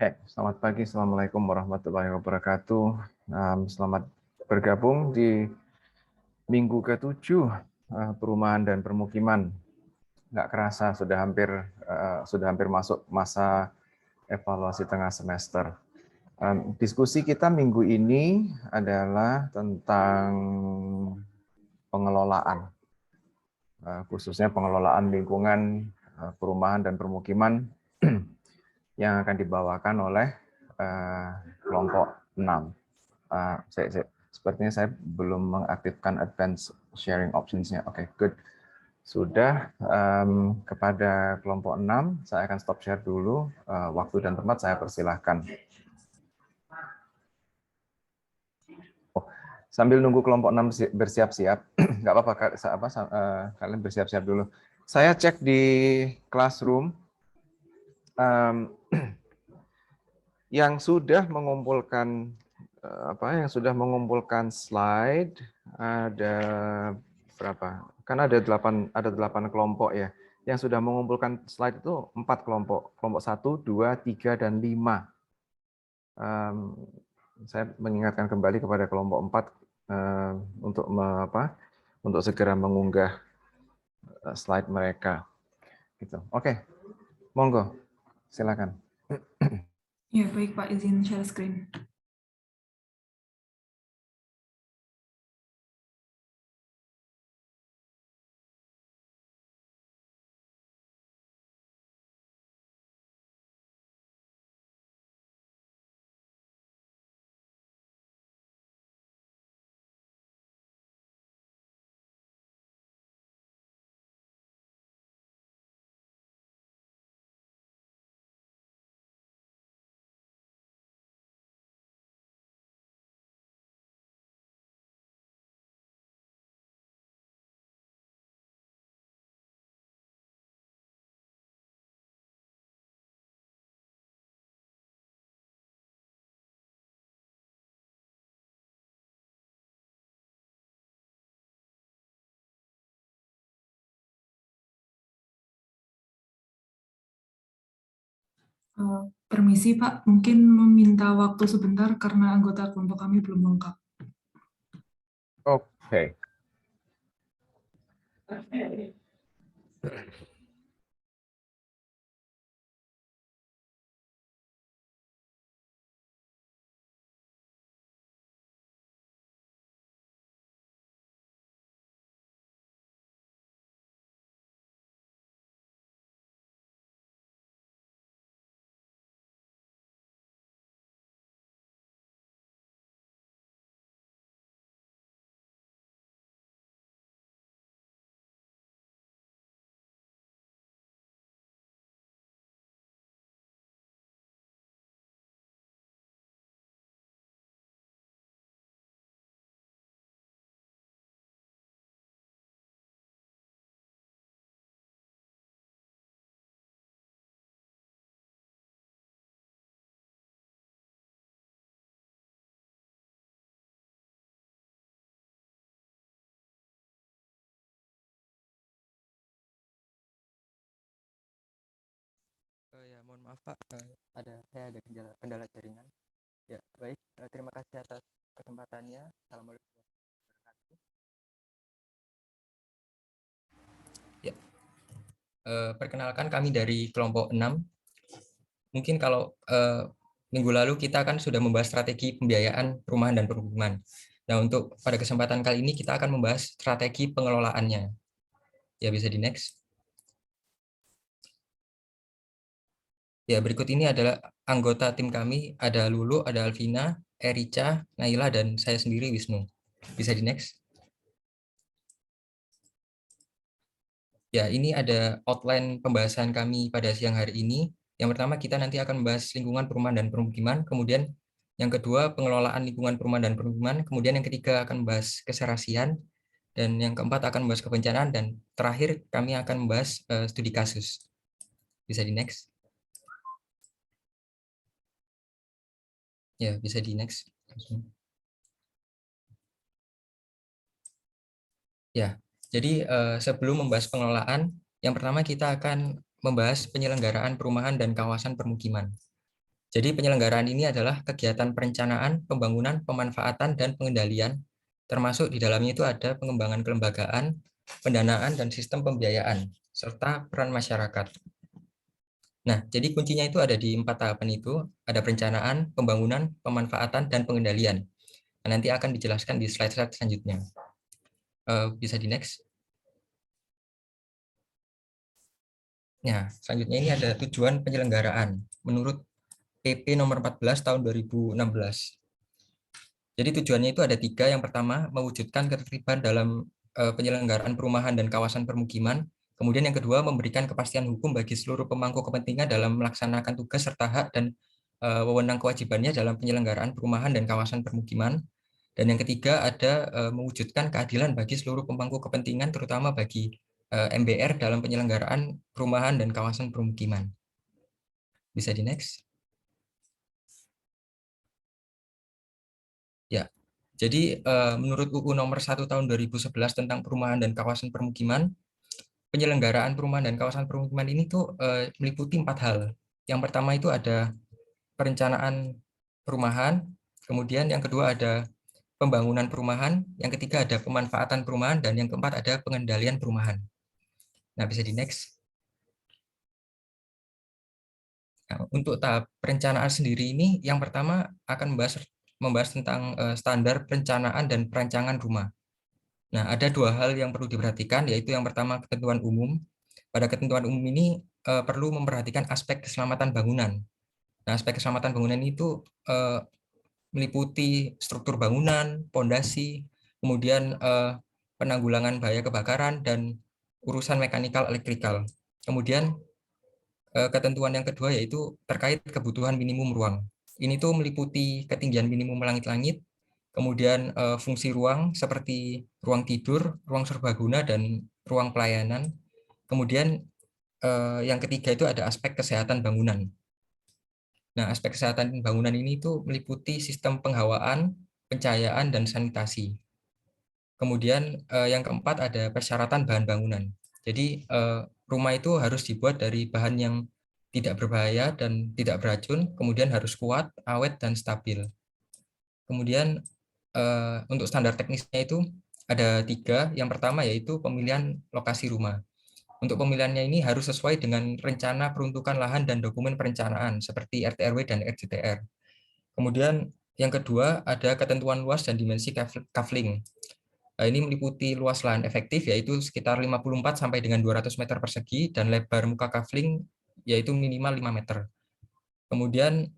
Selamat pagi, Assalamualaikum warahmatullahi wabarakatuh. Selamat bergabung di minggu ke-7 perumahan dan permukiman. Nggak kerasa sudah hampir masuk masa evaluasi tengah semester. Diskusi kita minggu ini adalah tentang pengelolaan, khususnya pengelolaan lingkungan perumahan dan permukiman yang akan dibawakan oleh kelompok 6. Sepertinya saya belum mengaktifkan advanced sharing options-nya. Oke, good. Sudah, kepada kelompok 6, saya akan stop share dulu. Waktu dan tempat saya persilahkan. Oh, sambil nunggu kelompok 6 bersiap-siap, nggak apa-apa, kalian bersiap-siap dulu. Saya cek di Classroom, yang sudah mengumpulkan yang sudah mengumpulkan slide ada berapa? Kan ada 8 kelompok ya. Yang sudah mengumpulkan slide itu 4 kelompok. Kelompok 1, 2, 3 dan 5. Saya mengingatkan kembali kepada kelompok 4 untuk segera mengunggah slide mereka. Gitu. Oke. Monggo. Silakan. Ya, baik Pak, izin share screen. Permisi Pak, mungkin meminta waktu sebentar karena anggota kelompok kami belum lengkap. Oke. Ya, mohon maaf Pak, saya ada kendala jaringan. Ya, baik. Terima kasih atas kesempatannya. Assalamualaikum warahmatullahi wabarakatuh. Ya, perkenalkan kami dari kelompok 6. Mungkin kalau minggu lalu kita kan sudah membahas strategi pembiayaan perumahan dan permukiman. Nah, untuk pada kesempatan kali ini kita akan membahas strategi pengelolaannya. Ya, bisa di next. Ya, berikut ini adalah anggota tim kami, ada Lulu, ada Alvina, Erica, Naila, dan saya sendiri, Wisnu. Bisa di next. Ya, ini ada outline pembahasan kami pada siang hari ini. Yang pertama, kita nanti akan membahas lingkungan perumahan dan permukiman. Kemudian yang kedua, pengelolaan lingkungan perumahan dan permukiman. Kemudian yang ketiga akan membahas keserasian. Dan yang keempat akan membahas kebencanaan. Dan terakhir, kami akan membahas studi kasus. Bisa di next. Ya, bisa di next. Ya, jadi sebelum membahas pengelolaan, yang pertama kita akan membahas penyelenggaraan perumahan dan kawasan permukiman. Jadi penyelenggaraan ini adalah kegiatan perencanaan, pembangunan, pemanfaatan, dan pengendalian, termasuk di dalamnya itu ada pengembangan kelembagaan, pendanaan, dan sistem pembiayaan, serta peran masyarakat. Nah, jadi kuncinya itu ada di 4 tahapan itu, ada perencanaan, pembangunan, pemanfaatan, dan pengendalian. Nah, nanti akan dijelaskan di slide-slide selanjutnya. Bisa di next. Nah, selanjutnya ini ada tujuan penyelenggaraan menurut PP nomor 14 tahun 2016. Jadi tujuannya itu ada 3. Yang pertama, mewujudkan ketertiban dalam penyelenggaraan perumahan dan kawasan permukiman. Kemudian yang kedua, memberikan kepastian hukum bagi seluruh pemangku kepentingan dalam melaksanakan tugas serta hak dan wewenang kewajibannya dalam penyelenggaraan perumahan dan kawasan permukiman. Dan yang ketiga, ada mewujudkan keadilan bagi seluruh pemangku kepentingan, terutama bagi MBR dalam penyelenggaraan perumahan dan kawasan permukiman. Bisa di next. Ya, jadi menurut UU nomor 1 tahun 2011 tentang perumahan dan kawasan permukiman, penyelenggaraan perumahan dan kawasan permukiman ini tuh meliputi 4 hal. Yang pertama itu ada perencanaan perumahan, kemudian yang kedua ada pembangunan perumahan, yang ketiga ada pemanfaatan perumahan, dan yang keempat ada pengendalian perumahan. Nah, bisa di next. Nah, untuk tahap perencanaan sendiri ini, yang pertama akan membahas tentang standar perencanaan dan perancangan rumah. Nah, ada 2 hal yang perlu diperhatikan, yaitu yang pertama ketentuan umum. Pada ketentuan umum ini perlu memperhatikan aspek keselamatan bangunan. Nah, aspek keselamatan bangunan itu meliputi struktur bangunan, pondasi, kemudian penanggulangan bahaya kebakaran, dan urusan mekanikal elektrikal. Kemudian ketentuan yang kedua yaitu terkait kebutuhan minimum ruang. Ini tuh meliputi ketinggian minimum langit-langit, kemudian fungsi ruang seperti ruang tidur, ruang serbaguna, dan ruang pelayanan. Kemudian yang ketiga itu ada aspek kesehatan bangunan. Nah, aspek kesehatan bangunan ini itu meliputi sistem penghawaan, pencahayaan, dan sanitasi. Kemudian yang keempat ada persyaratan bahan bangunan. Jadi rumah itu harus dibuat dari bahan yang tidak berbahaya dan tidak beracun, kemudian harus kuat, awet, dan stabil. Kemudian untuk standar teknisnya itu ada 3. Yang pertama yaitu pemilihan lokasi rumah. Untuk pemilihannya ini harus sesuai dengan rencana peruntukan lahan dan dokumen perencanaan seperti RT/RW dan RJTR. Kemudian yang kedua ada ketentuan luas dan dimensi kafling. Ini meliputi luas lahan efektif yaitu sekitar 54 sampai dengan 200 meter persegi dan lebar muka kafling yaitu minimal 5 meter. Kemudian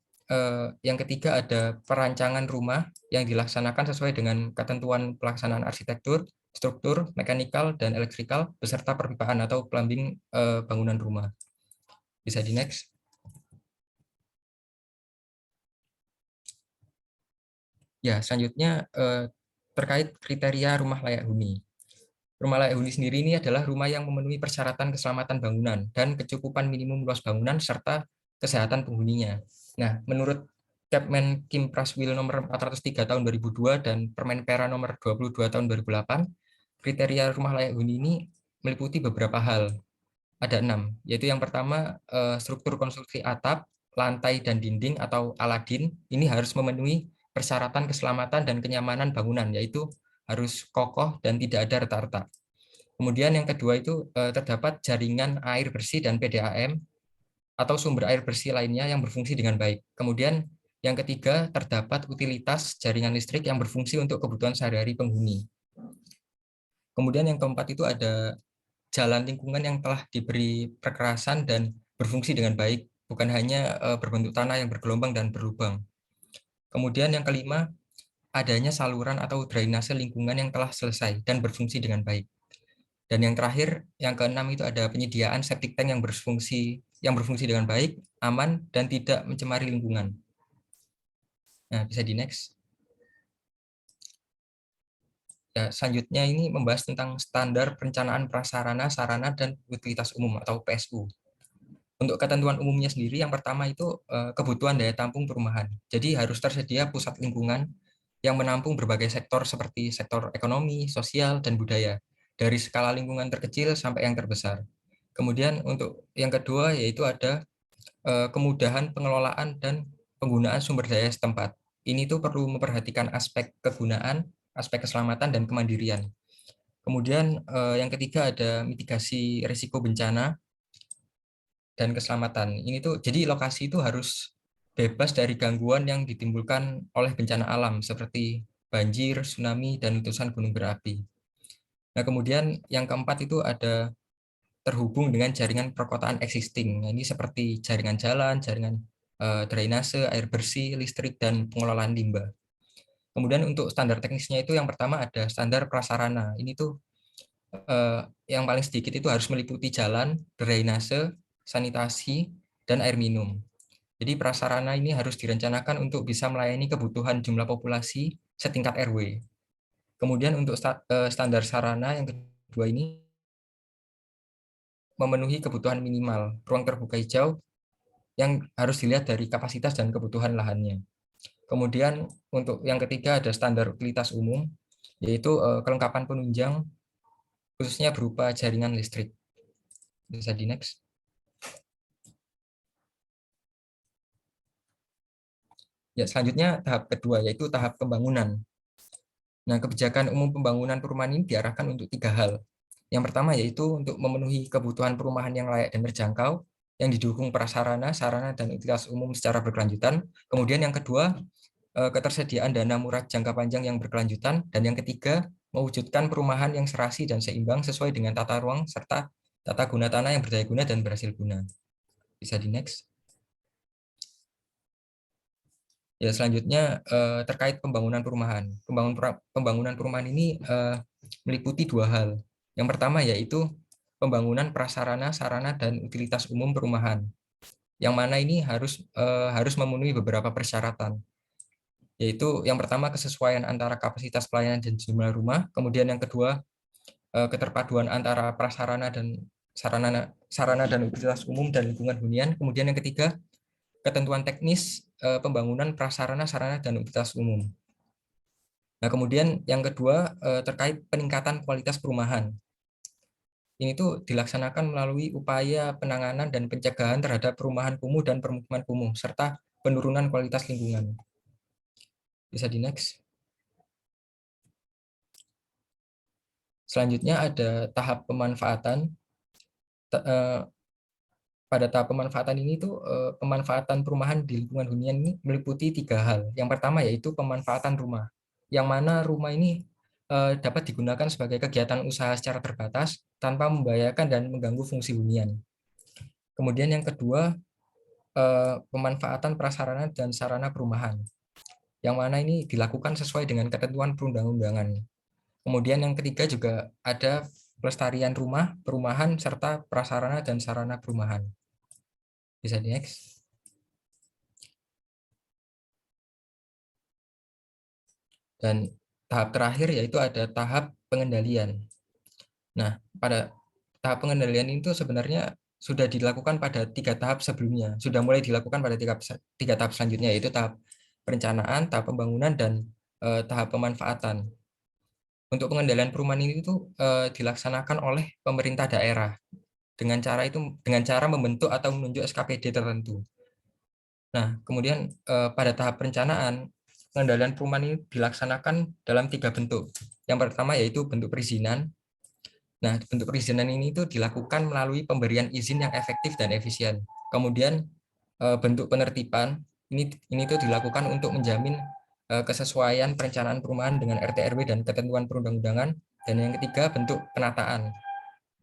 yang ketiga ada perancangan rumah yang dilaksanakan sesuai dengan ketentuan pelaksanaan arsitektur, struktur, mekanikal, dan elektrikal beserta perpipaan atau plumbing bangunan rumah. Bisa di next. Ya, selanjutnya terkait kriteria rumah layak huni. Rumah layak huni sendiri ini adalah rumah yang memenuhi persyaratan keselamatan bangunan dan kecukupan minimum luas bangunan serta kesehatan penghuninya. Nah, menurut Kepmen Kimpraswil nomor 403 tahun 2002 dan Permenpera nomor 22 tahun 2008, kriteria rumah layak huni ini meliputi beberapa hal. Ada 6, yaitu yang pertama struktur konstruksi atap, lantai, dan dinding atau aladin ini harus memenuhi persyaratan keselamatan dan kenyamanan bangunan, yaitu harus kokoh dan tidak ada retak-retak. Kemudian yang kedua itu terdapat jaringan air bersih dan PDAM atau sumber air bersih lainnya yang berfungsi dengan baik. Kemudian yang ketiga terdapat utilitas jaringan listrik yang berfungsi untuk kebutuhan sehari-hari penghuni. Kemudian yang keempat itu ada jalan lingkungan yang telah diberi perkerasan dan berfungsi dengan baik, bukan hanya berbentuk tanah yang bergelombang dan berlubang. Kemudian yang kelima, adanya saluran atau drainase lingkungan yang telah selesai dan berfungsi dengan baik. Dan yang terakhir, yang keenam itu ada penyediaan septic tank yang berfungsi dengan baik, aman, dan tidak mencemari lingkungan. Nah, bisa di next. Ya, selanjutnya ini membahas tentang standar perencanaan prasarana, sarana, dan utilitas umum atau PSU. Untuk ketentuan umumnya sendiri, yang pertama itu kebutuhan daya tampung perumahan. Jadi harus tersedia pusat lingkungan yang menampung berbagai sektor seperti sektor ekonomi, sosial, dan budaya, dari skala lingkungan terkecil sampai yang terbesar. Kemudian untuk yang kedua yaitu ada kemudahan pengelolaan dan penggunaan sumber daya setempat. Ini tuh perlu memperhatikan aspek kegunaan, aspek keselamatan, dan kemandirian. Kemudian yang ketiga ada mitigasi risiko bencana dan keselamatan. Ini tuh jadi lokasi itu harus bebas dari gangguan yang ditimbulkan oleh bencana alam seperti banjir, tsunami, dan letusan gunung berapi. Nah, kemudian yang keempat itu ada terhubung dengan jaringan perkotaan existing. Nah, ini seperti jaringan jalan, jaringan drainase, air bersih, listrik, dan pengelolaan limbah. Kemudian untuk standar teknisnya itu yang pertama ada standar prasarana. Ini tuh yang paling sedikit itu harus meliputi jalan, drainase, sanitasi, dan air minum. Jadi prasarana ini harus direncanakan untuk bisa melayani kebutuhan jumlah populasi setingkat RW. Kemudian untuk standar sarana yang kedua ini memenuhi kebutuhan minimal, ruang terbuka hijau yang harus dilihat dari kapasitas dan kebutuhan lahannya. Kemudian untuk yang ketiga ada standar utilitas umum, yaitu kelengkapan penunjang khususnya berupa jaringan listrik. Bisa di next. Ya, selanjutnya tahap kedua, yaitu tahap pembangunan. Nah, kebijakan umum pembangunan perumahan ini diarahkan untuk 3 hal. Yang pertama yaitu untuk memenuhi kebutuhan perumahan yang layak dan terjangkau, yang didukung prasarana, sarana, dan utilitas umum secara berkelanjutan. Kemudian yang kedua, ketersediaan dana murah jangka panjang yang berkelanjutan. Dan yang ketiga, mewujudkan perumahan yang serasi dan seimbang sesuai dengan tata ruang serta tata guna tanah yang berdaya guna dan berhasil guna. Bisa di next. Ya, selanjutnya terkait pembangunan perumahan. Pembangunan perumahan ini meliputi 2 hal. Yang pertama yaitu pembangunan prasarana, sarana, dan utilitas umum perumahan. Yang mana ini harus memenuhi beberapa persyaratan. Yaitu yang pertama kesesuaian antara kapasitas pelayanan dan jumlah rumah. Kemudian yang kedua keterpaduan antara prasarana dan sarana dan utilitas umum dan lingkungan hunian. Kemudian yang ketiga ketentuan teknis pembangunan prasarana, sarana, dan utilitas umum. Nah, kemudian yang kedua terkait peningkatan kualitas perumahan. Ini tuh dilaksanakan melalui upaya penanganan dan pencegahan terhadap perumahan kumuh dan permukiman kumuh, serta penurunan kualitas lingkungan. Bisa di next. Selanjutnya ada tahap pemanfaatan. Pada tahap pemanfaatan ini tuh pemanfaatan perumahan di lingkungan hunian ini meliputi 3 hal. Yang pertama yaitu pemanfaatan rumah, yang mana rumah ini dapat digunakan sebagai kegiatan usaha secara terbatas tanpa membahayakan dan mengganggu fungsi hunian. Kemudian yang kedua pemanfaatan prasarana dan sarana perumahan, yang mana ini dilakukan sesuai dengan ketentuan perundang-undangan. Kemudian yang ketiga juga ada pelestarian rumah, perumahan, serta prasarana dan sarana perumahan. Bisa di next. Dan tahap terakhir yaitu ada tahap pengendalian. Nah, pada tahap pengendalian itu sebenarnya sudah dilakukan pada 3 tahap sebelumnya. Sudah mulai dilakukan pada 3 tahap selanjutnya, yaitu tahap perencanaan, tahap pembangunan, dan tahap pemanfaatan. Untuk pengendalian perumahan ini itu dilaksanakan oleh pemerintah daerah dengan cara membentuk atau menunjuk SKPD tertentu. Nah, kemudian pada tahap perencanaan, pengendalian perumahan ini dilaksanakan dalam 3 bentuk. Yang pertama yaitu bentuk perizinan. Nah, bentuk perizinan ini itu dilakukan melalui pemberian izin yang efektif dan efisien. Kemudian bentuk penertiban ini tuh dilakukan untuk menjamin kesesuaian perencanaan perumahan dengan RT RW dan ketentuan perundang-undangan. Dan yang ketiga bentuk penataan.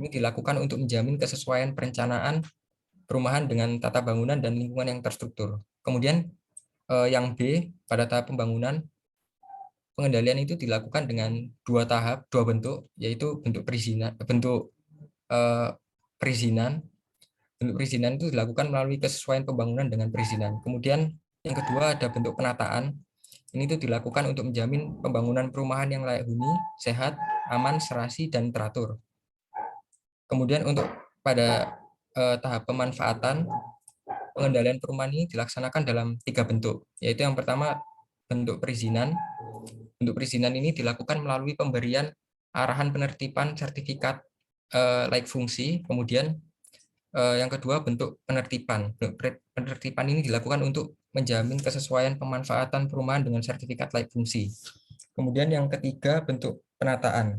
Ini dilakukan untuk menjamin kesesuaian perencanaan perumahan dengan tata bangunan dan lingkungan yang terstruktur. Kemudian yang B pada tahap pembangunan, pengendalian itu dilakukan dengan 2 tahap, 2 bentuk, yaitu bentuk perizinan. Bentuk perizinan itu dilakukan melalui kesesuaian pembangunan dengan perizinan. Kemudian yang kedua ada bentuk penataan. Ini itu dilakukan untuk menjamin pembangunan perumahan yang layak huni, sehat, aman, serasi, dan teratur. Kemudian untuk pada tahap pemanfaatan, pengendalian perumahan ini dilaksanakan dalam 3 bentuk, yaitu yang pertama bentuk perizinan. Bentuk perizinan ini dilakukan melalui pemberian arahan penertiban sertifikat layak fungsi. Kemudian yang kedua bentuk penertiban. Penertiban ini dilakukan untuk menjamin kesesuaian pemanfaatan perumahan dengan sertifikat layak fungsi. Kemudian yang ketiga, bentuk penataan.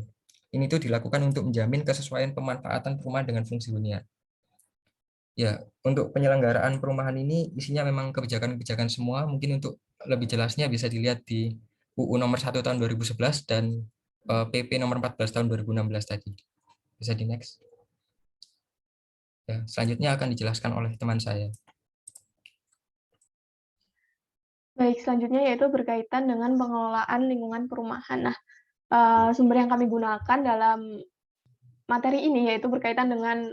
Ini tuh dilakukan untuk menjamin kesesuaian pemanfaatan perumahan dengan fungsi hunian. Ya, untuk penyelenggaraan perumahan ini isinya memang kebijakan-kebijakan semua. Mungkin untuk lebih jelasnya bisa dilihat di UU nomor 1 tahun 2011 dan PP nomor 14 tahun 2016 tadi. Bisa di next. Ya, selanjutnya akan dijelaskan oleh teman saya. Baik, selanjutnya yaitu berkaitan dengan pengelolaan lingkungan perumahan. Nah, sumber yang kami gunakan dalam materi ini yaitu berkaitan dengan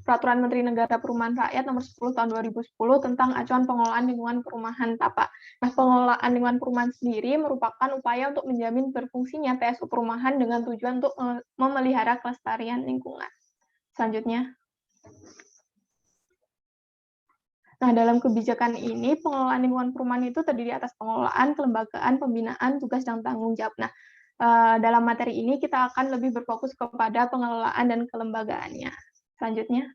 Peraturan Menteri Negara Perumahan Rakyat Nomor 10 Tahun 2010 tentang acuan pengelolaan lingkungan perumahan TAPA. Nah, pengelolaan lingkungan perumahan sendiri merupakan upaya untuk menjamin berfungsinya PSU perumahan dengan tujuan untuk memelihara kelestarian lingkungan. Selanjutnya. Nah, dalam kebijakan ini, pengelolaan lingkungan perumahan itu terdiri atas pengelolaan, kelembagaan, pembinaan, tugas, dan tanggung jawab. Nah, dalam materi ini kita akan lebih berfokus kepada pengelolaan dan kelembagaannya. Selanjutnya.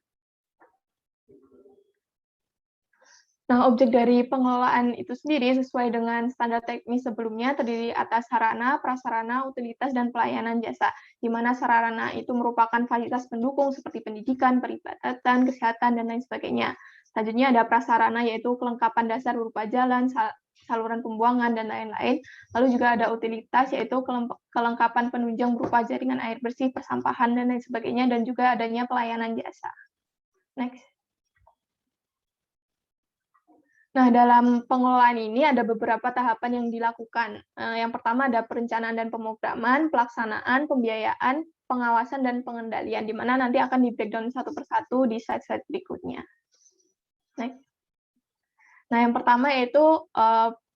Nah, objek dari pengelolaan itu sendiri sesuai dengan standar teknis sebelumnya terdiri atas sarana, prasarana, utilitas, dan pelayanan jasa, di mana sarana itu merupakan fasilitas pendukung seperti pendidikan, peribadatan, kesehatan, dan lain sebagainya. Selanjutnya ada prasarana yaitu kelengkapan dasar berupa jalan, saluran pembuangan, dan lain-lain. Lalu juga ada utilitas yaitu kelengkapan penunjang berupa jaringan air bersih, persampahan, dan lain sebagainya, dan juga adanya pelayanan jasa. Next. Nah, dalam pengelolaan ini ada beberapa tahapan yang dilakukan. Yang pertama ada perencanaan dan pemrograman, pelaksanaan, pembiayaan, pengawasan, dan pengendalian, di mana nanti akan di-breakdown satu persatu di slide-slide berikutnya. Next. Nah, yang pertama yaitu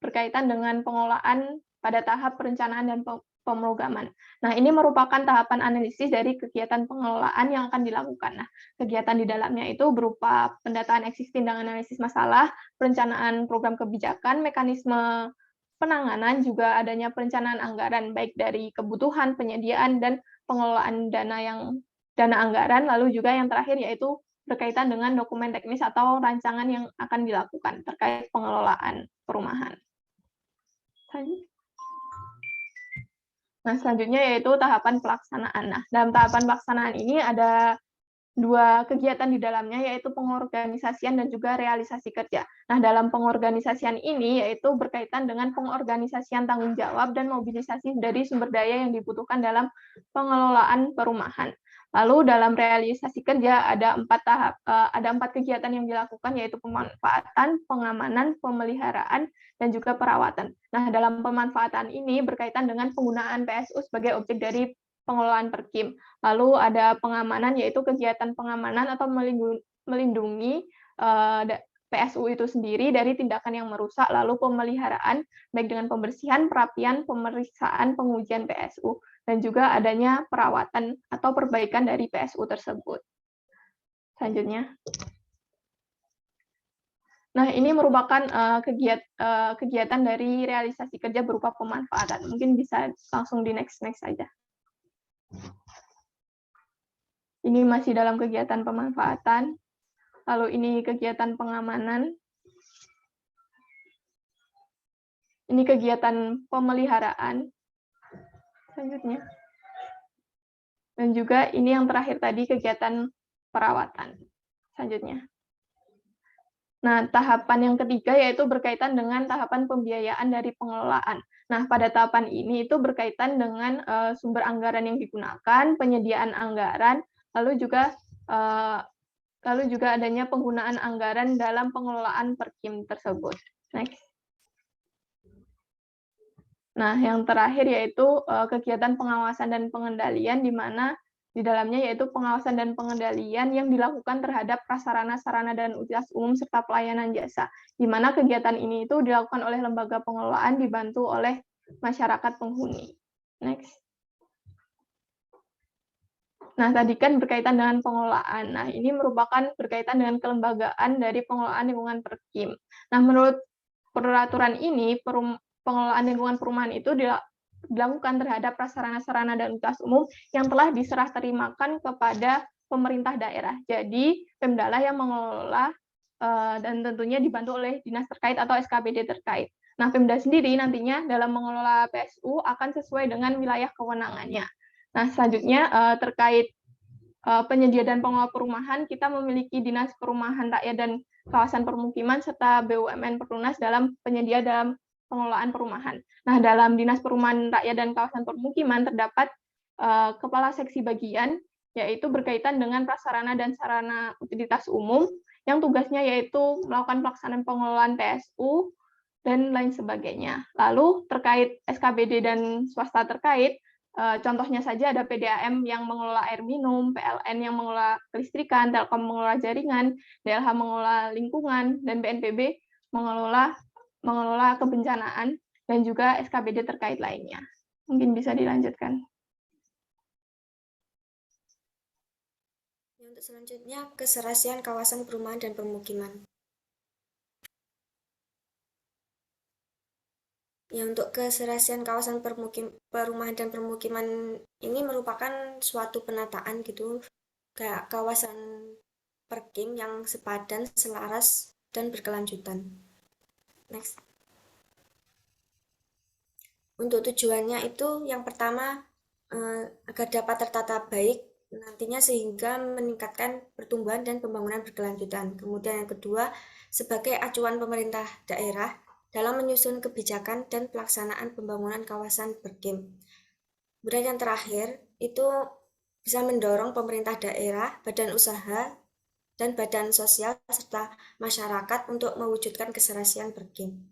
berkaitan dengan pengelolaan pada tahap perencanaan dan pemrograman. Nah, ini merupakan tahapan analisis dari kegiatan pengelolaan yang akan dilakukan. Nah, kegiatan di dalamnya itu berupa pendataan existing dan analisis masalah, perencanaan program kebijakan, mekanisme penanganan, juga adanya perencanaan anggaran, baik dari kebutuhan, penyediaan, dan pengelolaan dana anggaran, lalu juga yang terakhir yaitu berkaitan dengan dokumen teknis atau rancangan yang akan dilakukan terkait pengelolaan perumahan. Nah, selanjutnya yaitu tahapan pelaksanaan. Nah, dalam tahapan pelaksanaan ini ada dua kegiatan di dalamnya, yaitu pengorganisasian dan juga realisasi kerja. Nah, dalam pengorganisasian ini yaitu berkaitan dengan pengorganisasian tanggung jawab dan mobilisasi dari sumber daya yang dibutuhkan dalam pengelolaan perumahan. Lalu dalam realisasi kerja ada empat kegiatan yang dilakukan, yaitu pemanfaatan, pengamanan, pemeliharaan, dan juga perawatan. Nah, dalam pemanfaatan ini berkaitan dengan penggunaan PSU sebagai objek dari pengelolaan Perkim. Lalu ada pengamanan, yaitu kegiatan pengamanan atau melindungi PSU itu sendiri dari tindakan yang merusak, lalu pemeliharaan, baik dengan pembersihan, perapian, pemeriksaan, pengujian PSU, dan juga adanya perawatan atau perbaikan dari PSU tersebut. Selanjutnya. Nah, ini merupakan kegiatan dari realisasi kerja berupa pemanfaatan. Mungkin bisa langsung di next saja. Ini masih dalam kegiatan pemanfaatan. Lalu ini kegiatan pengamanan. Ini kegiatan pemeliharaan. Selanjutnya. Dan juga ini yang terakhir tadi, kegiatan perawatan. Selanjutnya. Nah, tahapan yang ketiga yaitu berkaitan dengan tahapan pembiayaan dari pengelolaan. Nah, pada tahapan ini itu berkaitan dengan sumber anggaran yang digunakan, penyediaan anggaran, lalu juga adanya penggunaan anggaran dalam pengelolaan Perkim tersebut. Next. Nah, yang terakhir yaitu kegiatan pengawasan dan pengendalian, di mana di dalamnya yaitu pengawasan dan pengendalian yang dilakukan terhadap prasarana, sarana, dan utilitas umum serta pelayanan jasa, di mana kegiatan ini itu dilakukan oleh lembaga pengelolaan dibantu oleh masyarakat penghuni. Next. Nah, tadi kan berkaitan dengan pengelolaan. Nah, ini merupakan berkaitan dengan kelembagaan dari pengelolaan lingkungan Perkim. Nah, menurut peraturan ini, pengelolaan lingkungan perumahan itu dilakukan terhadap prasarana, sarana, dan utilitas umum yang telah diserah terimakan kepada pemerintah daerah. Jadi, Pemda yang mengelola dan tentunya dibantu oleh dinas terkait atau SKPD terkait. Nah, Pemda sendiri nantinya dalam mengelola PSU akan sesuai dengan wilayah kewenangannya. Nah, selanjutnya terkait penyedia dan pengelola perumahan, kita memiliki Dinas Perumahan Rakyat dan Kawasan Permukiman serta BUMN Perlunas dalam penyedia dalam pengelolaan perumahan. Nah, dalam Dinas Perumahan Rakyat dan Kawasan Permukiman terdapat kepala seksi bagian, yaitu berkaitan dengan prasarana dan sarana utilitas umum, yang tugasnya yaitu melakukan pelaksanaan pengelolaan PSU dan lain sebagainya. Lalu terkait SKBD dan swasta terkait, contohnya saja ada PDAM yang mengelola air minum, PLN yang mengelola kelistrikan, Telkom mengelola jaringan, DLH mengelola lingkungan, dan BNPB mengelola kebencanaan, dan juga SKBD terkait lainnya. Mungkin bisa dilanjutkan. Untuk selanjutnya, keserasian kawasan perumahan dan permukiman. Ya, untuk keserasian kawasan perumahan dan permukiman ini merupakan suatu penataan gitu, kayak kawasan perkim yang sepadan, selaras, dan berkelanjutan. Next. Untuk tujuannya itu yang pertama, agar dapat tertata baik nantinya sehingga meningkatkan pertumbuhan dan pembangunan berkelanjutan. Kemudian yang kedua, sebagai acuan pemerintah daerah dalam menyusun kebijakan dan pelaksanaan pembangunan kawasan perkim. Kemudian yang terakhir, itu bisa mendorong pemerintah daerah, badan usaha, dan badan sosial serta masyarakat untuk mewujudkan keserasian perkim.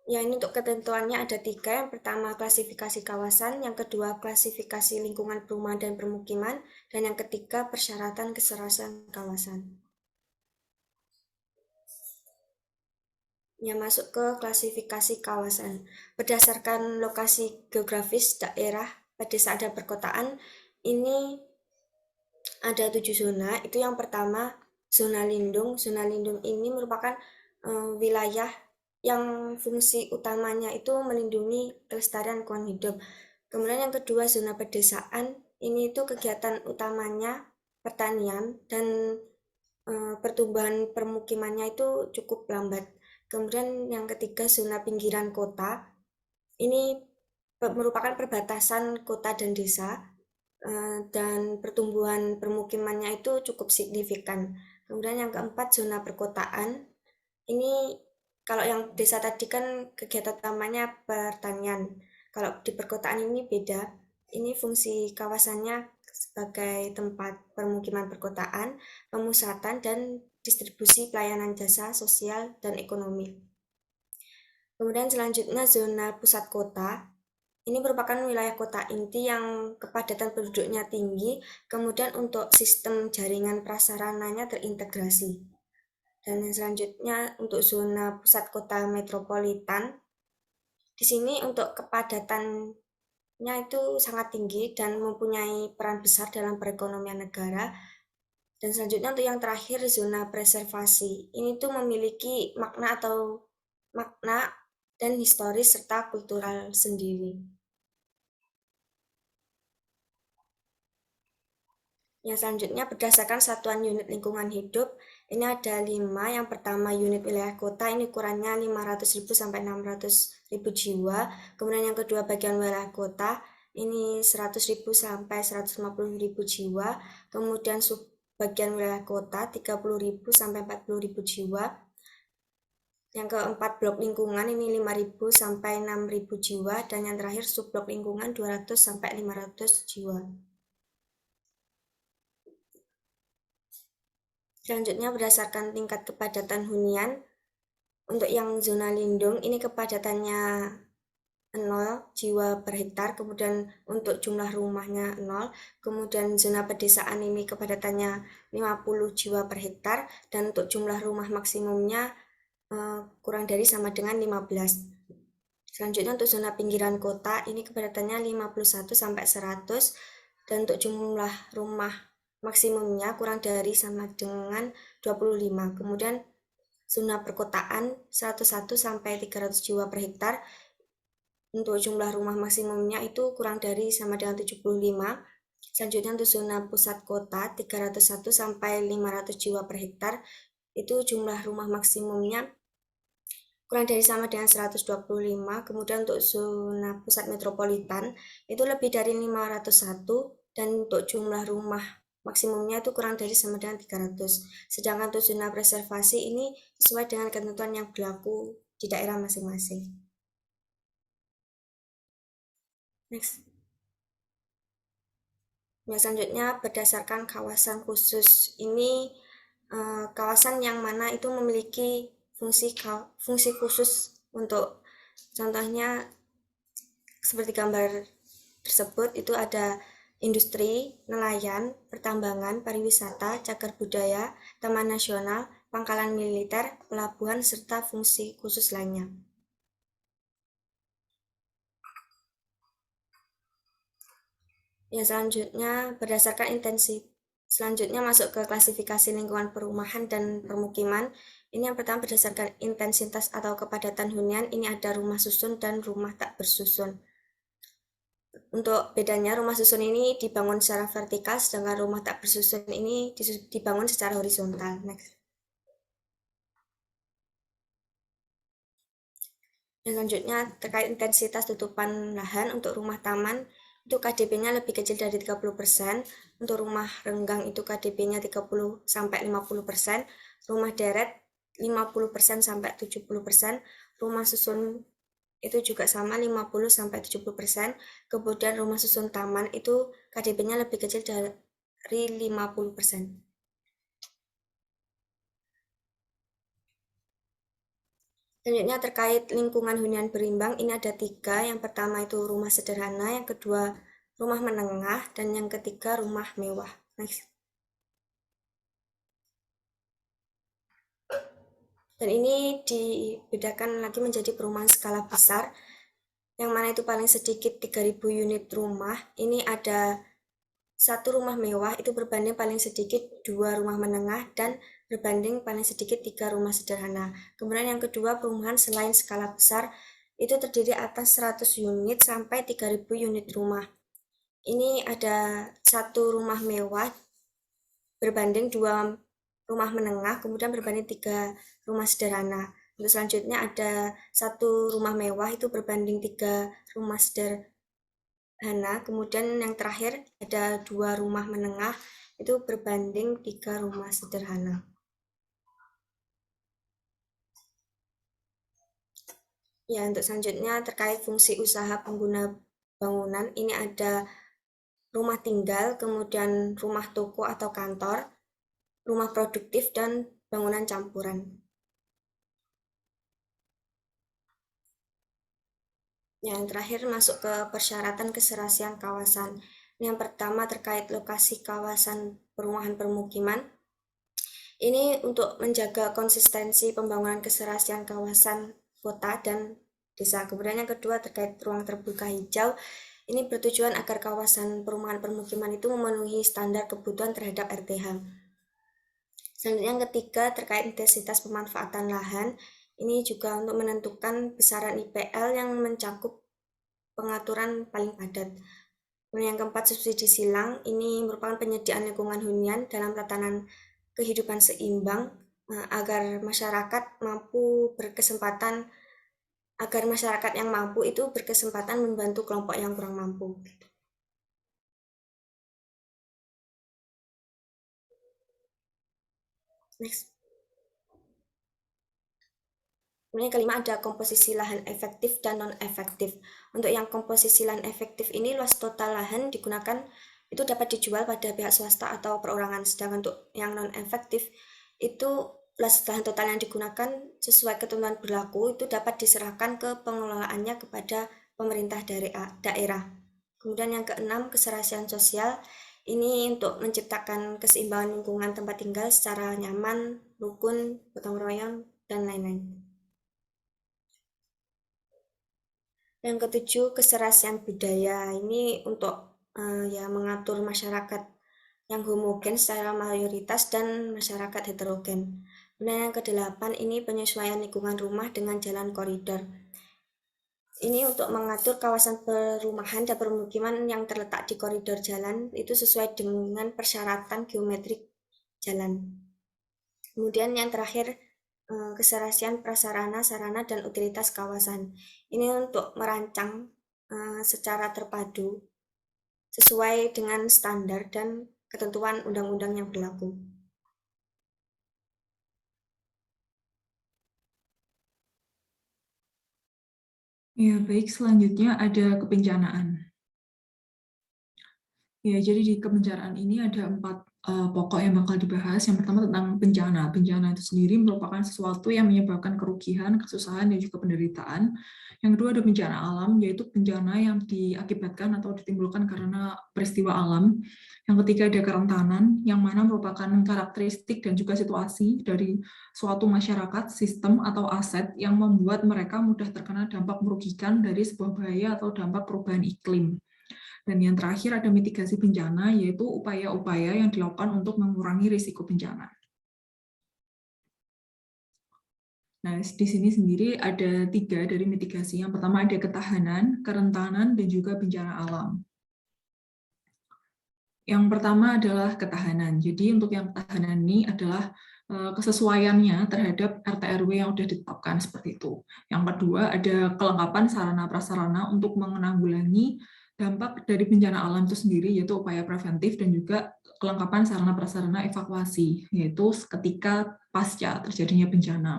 Ya, ini untuk ketentuannya ada 3. Yang pertama, klasifikasi kawasan. Yang kedua, klasifikasi lingkungan perumahan dan permukiman. Dan yang ketiga, persyaratan keserasian kawasan. Ya, masuk ke klasifikasi kawasan. Berdasarkan lokasi geografis daerah, pedesaan dan perkotaan, ini ada 7 zona. Itu yang pertama, zona lindung. Zona lindung ini merupakan wilayah yang fungsi utamanya itu melindungi kelestarian lingkungan hidup. Kemudian yang kedua, zona pedesaan. Ini itu kegiatan utamanya pertanian dan pertumbuhan permukimannya itu cukup lambat. Kemudian yang ketiga, zona pinggiran kota. Ini merupakan perbatasan kota dan desa, dan pertumbuhan permukimannya itu cukup signifikan. Kemudian yang keempat, zona perkotaan. Ini kalau yang desa tadi kan kegiatan utamanya pertanian. Kalau di perkotaan ini beda. Ini fungsi kawasannya sebagai tempat permukiman perkotaan, pemusatan, dan distribusi pelayanan jasa sosial dan ekonomi. Kemudian selanjutnya zona pusat kota. Ini merupakan wilayah kota inti yang kepadatan penduduknya tinggi, kemudian untuk sistem jaringan prasarananya terintegrasi. Dan yang selanjutnya untuk zona pusat kota metropolitan. Di sini untuk kepadatannya itu sangat tinggi dan mempunyai peran besar dalam perekonomian negara. Dan selanjutnya untuk yang terakhir, zona preservasi. Ini tuh memiliki makna dan historis serta kultural sendiri. Yang selanjutnya berdasarkan satuan unit lingkungan hidup, ini ada 5. Yang pertama unit wilayah kota, ini ukurannya 500.000 sampai 600.000 jiwa. Kemudian yang kedua bagian wilayah kota, ini 100.000 sampai 150.000 jiwa. Kemudian subbagian wilayah kota 30.000 sampai 40.000 jiwa. Yang keempat blok lingkungan ini 5.000 sampai 6.000 jiwa. Dan yang terakhir subblok lingkungan 200 sampai 500 jiwa. Selanjutnya berdasarkan tingkat kepadatan hunian, untuk yang zona lindung ini kepadatannya 0 jiwa per hektar, kemudian untuk jumlah rumahnya 0, kemudian zona pedesaan ini kepadatannya 50 jiwa per hektar, dan untuk jumlah rumah maksimumnya kurang dari sama dengan 15. Selanjutnya untuk zona pinggiran kota ini kepadatannya 51 sampai 100, dan untuk jumlah rumah maksimumnya kurang dari sama dengan 25. Kemudian zona perkotaan 101 sampai 300 jiwa per hektar. Untuk jumlah rumah maksimumnya itu kurang dari sama dengan 75. Selanjutnya untuk zona pusat kota 301 sampai 500 jiwa per hektar, itu jumlah rumah maksimumnya kurang dari sama dengan 125. Kemudian untuk zona pusat metropolitan itu lebih dari 501, dan untuk jumlah rumah maksimumnya itu kurang dari sama dengan 300. Sedangkan untuk zona preservasi ini sesuai dengan ketentuan yang berlaku di daerah masing-masing. Next. Nah, selanjutnya berdasarkan kawasan khusus. Ini kawasan yang mana itu memiliki fungsi khusus untuk, contohnya seperti gambar tersebut, itu ada industri, nelayan, pertambangan, pariwisata, cagar budaya, taman nasional, pangkalan militer, pelabuhan, serta fungsi khusus lainnya. Yang selanjutnya berdasarkan selanjutnya masuk ke klasifikasi lingkungan perumahan dan permukiman. Ini yang pertama berdasarkan intensitas atau kepadatan hunian, ini ada rumah susun dan rumah tak bersusun. Untuk bedanya, rumah susun ini dibangun secara vertikal, sedangkan rumah tak bersusun ini dibangun secara horizontal. Next. Dan selanjutnya terkait intensitas tutupan lahan, untuk rumah taman itu KDP-nya lebih kecil dari 30%, untuk rumah renggang itu KDP-nya 30 sampai 50%, rumah deret 50% sampai 70%, rumah susun itu juga sama 50 sampai 70%, kemudian rumah susun taman itu KDP-nya lebih kecil dari 50%. Selanjutnya terkait lingkungan hunian berimbang, ini ada 3. Yang pertama itu rumah sederhana, yang kedua rumah menengah, dan yang ketiga rumah mewah. Next. Dan ini dibedakan lagi menjadi perumahan skala besar, yang mana itu paling sedikit 3.000 unit rumah. Ini ada 1 rumah mewah itu berbanding paling sedikit 2 rumah menengah, dan berbanding paling sedikit 3 rumah sederhana. Kemudian yang kedua, perumahan selain skala besar itu terdiri atas 100 unit sampai 3.000 unit rumah. Ini ada 1 rumah mewah berbanding 2 rumah menengah, kemudian berbanding 3 rumah sederhana. Untuk selanjutnya ada 1 rumah mewah itu berbanding 3 rumah sederhana. Kemudian yang terakhir ada 2 rumah menengah itu berbanding 3 rumah sederhana. Ya, untuk selanjutnya terkait fungsi usaha pengguna bangunan, ini ada rumah tinggal, kemudian rumah toko atau kantor, rumah produktif, dan bangunan campuran. Yang terakhir masuk ke persyaratan keserasian kawasan. Yang pertama terkait lokasi kawasan perumahan permukiman. Ini untuk menjaga konsistensi pembangunan keserasian kawasan kota dan desa. Kemudian yang kedua terkait ruang terbuka hijau. Ini bertujuan agar kawasan perumahan permukiman itu memenuhi standar kebutuhan terhadap RTH. Selanjutnya yang ketiga terkait intensitas pemanfaatan lahan. Ini juga untuk menentukan besaran IPL yang mencakup pengaturan paling padat. Kemudian yang keempat, subsidi silang. Ini merupakan penyediaan lingkungan hunian dalam tatanan kehidupan seimbang agar masyarakat yang mampu itu berkesempatan membantu kelompok yang kurang mampu. Next. Kemudian kelima ada komposisi lahan efektif dan non-efektif. Untuk yang komposisi lahan efektif ini luas total lahan digunakan itu dapat dijual pada pihak swasta atau perorangan. Sedangkan untuk yang non-efektif itu luas lahan total yang digunakan sesuai ketentuan berlaku itu dapat diserahkan ke pengelolaannya kepada pemerintah daerah. Kemudian yang keenam, keserasian sosial. Ini untuk menciptakan keseimbangan lingkungan tempat tinggal secara nyaman, rukun, gotong royong, dan lain-lain. Yang ketujuh, keserasian budaya. Ini untuk mengatur masyarakat yang homogen secara mayoritas dan masyarakat heterogen. Kemudian yang kedelapan ini penyesuaian lingkungan rumah dengan jalan koridor. Ini untuk mengatur kawasan perumahan dan permukiman yang terletak di koridor jalan itu sesuai dengan persyaratan geometrik jalan. Kemudian yang terakhir, keserasian prasarana, sarana, dan utilitas kawasan. Ini untuk merancang secara terpadu sesuai dengan standar dan ketentuan undang-undang yang berlaku. Ya, baik. Selanjutnya ada kebencanaan. Ya, jadi di kebencanaan ini ada 4 pokok yang bakal dibahas. Yang pertama tentang bencana. Bencana itu sendiri merupakan sesuatu yang menyebabkan kerugian, kesusahan, dan juga penderitaan. Yang kedua ada bencana alam, yaitu bencana yang diakibatkan atau ditimbulkan karena peristiwa alam. Yang ketiga ada kerentanan, yang mana merupakan karakteristik dan juga situasi dari suatu masyarakat, sistem, atau aset yang membuat mereka mudah terkena dampak merugikan dari sebuah bahaya atau dampak perubahan iklim. Dan yang terakhir ada mitigasi bencana, yaitu upaya-upaya yang dilakukan untuk mengurangi risiko bencana. Nah, di sini sendiri ada 3 dari mitigasi. Yang pertama ada ketahanan, kerentanan, dan juga bencana alam. Yang pertama adalah ketahanan. Jadi untuk yang ketahanan ini adalah kesesuaiannya terhadap RT/RW yang sudah ditetapkan seperti itu. Yang kedua ada kelengkapan sarana-prasarana untuk menanggulangi dampak dari bencana alam itu sendiri, yaitu upaya preventif dan juga kelengkapan sarana-prasarana evakuasi, yaitu ketika pasca terjadinya bencana.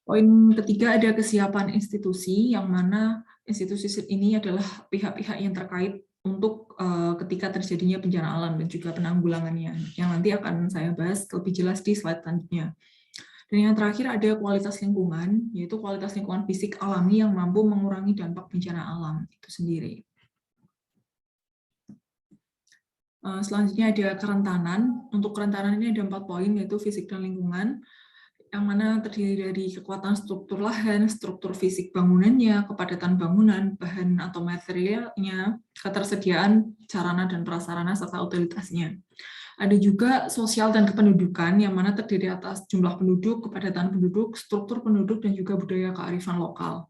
Poin ketiga ada kesiapan institusi, yang mana institusi ini adalah pihak-pihak yang terkait untuk ketika terjadinya bencana alam dan juga penanggulangannya, yang nanti akan saya bahas lebih jelas di slide selanjutnya. Dan yang terakhir ada kualitas lingkungan, yaitu kualitas lingkungan fisik alami yang mampu mengurangi dampak bencana alam itu sendiri. Selanjutnya ada kerentanan. Untuk kerentanan ini ada 4 poin, yaitu fisik dan lingkungan, yang mana terdiri dari kekuatan struktur lahan, struktur fisik bangunannya, kepadatan bangunan, bahan atau materialnya, ketersediaan sarana dan prasarana, serta utilitasnya. Ada juga sosial dan kependudukan, yang mana terdiri atas jumlah penduduk, kepadatan penduduk, struktur penduduk, dan juga budaya kearifan lokal.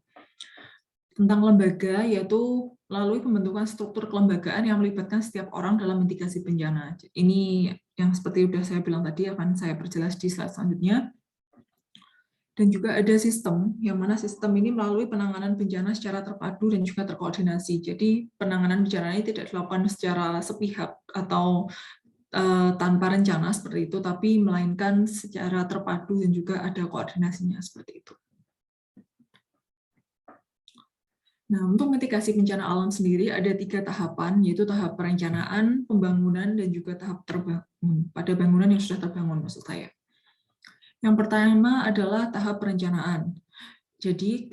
Tentang lembaga, yaitu melalui pembentukan struktur kelembagaan yang melibatkan setiap orang dalam mitigasi bencana. Ini yang seperti sudah saya bilang tadi akan saya perjelas di slide selanjutnya. Dan juga ada sistem, yang mana sistem ini melalui penanganan bencana secara terpadu dan juga terkoordinasi. Jadi penanganan bencana ini tidak dilakukan secara sepihak atau tanpa rencana seperti itu, tapi melainkan secara terpadu dan juga ada koordinasinya seperti itu. Nah, untuk mitigasi bencana alam sendiri ada 3 tahapan, yaitu tahap perencanaan, pembangunan, dan juga tahap terbangun. Pada bangunan yang sudah terbangun, maksud saya. Yang pertama adalah tahap perencanaan. Jadi,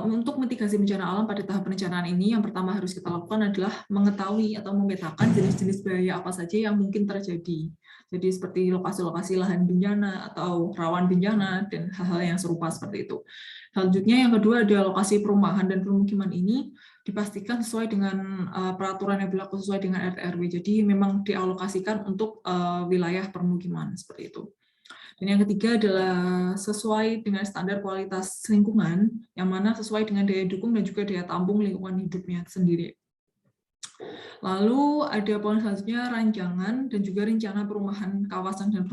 untuk mitigasi bencana alam pada tahap perencanaan ini, yang pertama harus kita lakukan adalah mengetahui atau memetakan jenis-jenis bahaya apa saja yang mungkin terjadi. Jadi seperti lokasi-lokasi lahan bencana atau rawan bencana dan hal-hal yang serupa seperti itu. Selanjutnya yang kedua ada lokasi perumahan dan permukiman ini dipastikan sesuai dengan peraturan yang berlaku sesuai dengan RT/RW. Jadi memang dialokasikan untuk wilayah permukiman seperti itu. Dan yang ketiga adalah sesuai dengan standar kualitas lingkungan, yang mana sesuai dengan daya dukung dan juga daya tampung lingkungan hidupnya sendiri. Lalu ada poin selanjutnya, rancangan dan juga rencana perumahan kawasan dan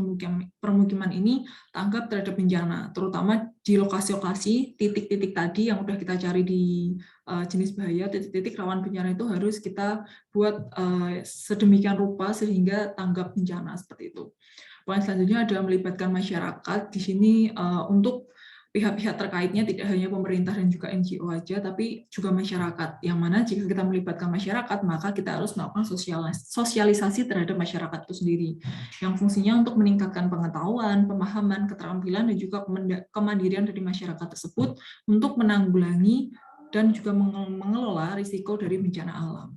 permukiman ini tanggap terhadap bencana, terutama di lokasi-lokasi titik-titik tadi yang udah kita cari di jenis bahaya, titik-titik rawan bencana itu harus kita buat sedemikian rupa sehingga tanggap bencana seperti itu. Poin selanjutnya adalah melibatkan masyarakat. Di sini untuk pihak-pihak terkaitnya tidak hanya pemerintah dan juga NGO aja, tapi juga masyarakat. Yang mana jika kita melibatkan masyarakat, maka kita harus melakukan sosialisasi terhadap masyarakat itu sendiri. Yang fungsinya untuk meningkatkan pengetahuan, pemahaman, keterampilan, dan juga kemandirian dari masyarakat tersebut untuk menanggulangi dan juga mengelola risiko dari bencana alam.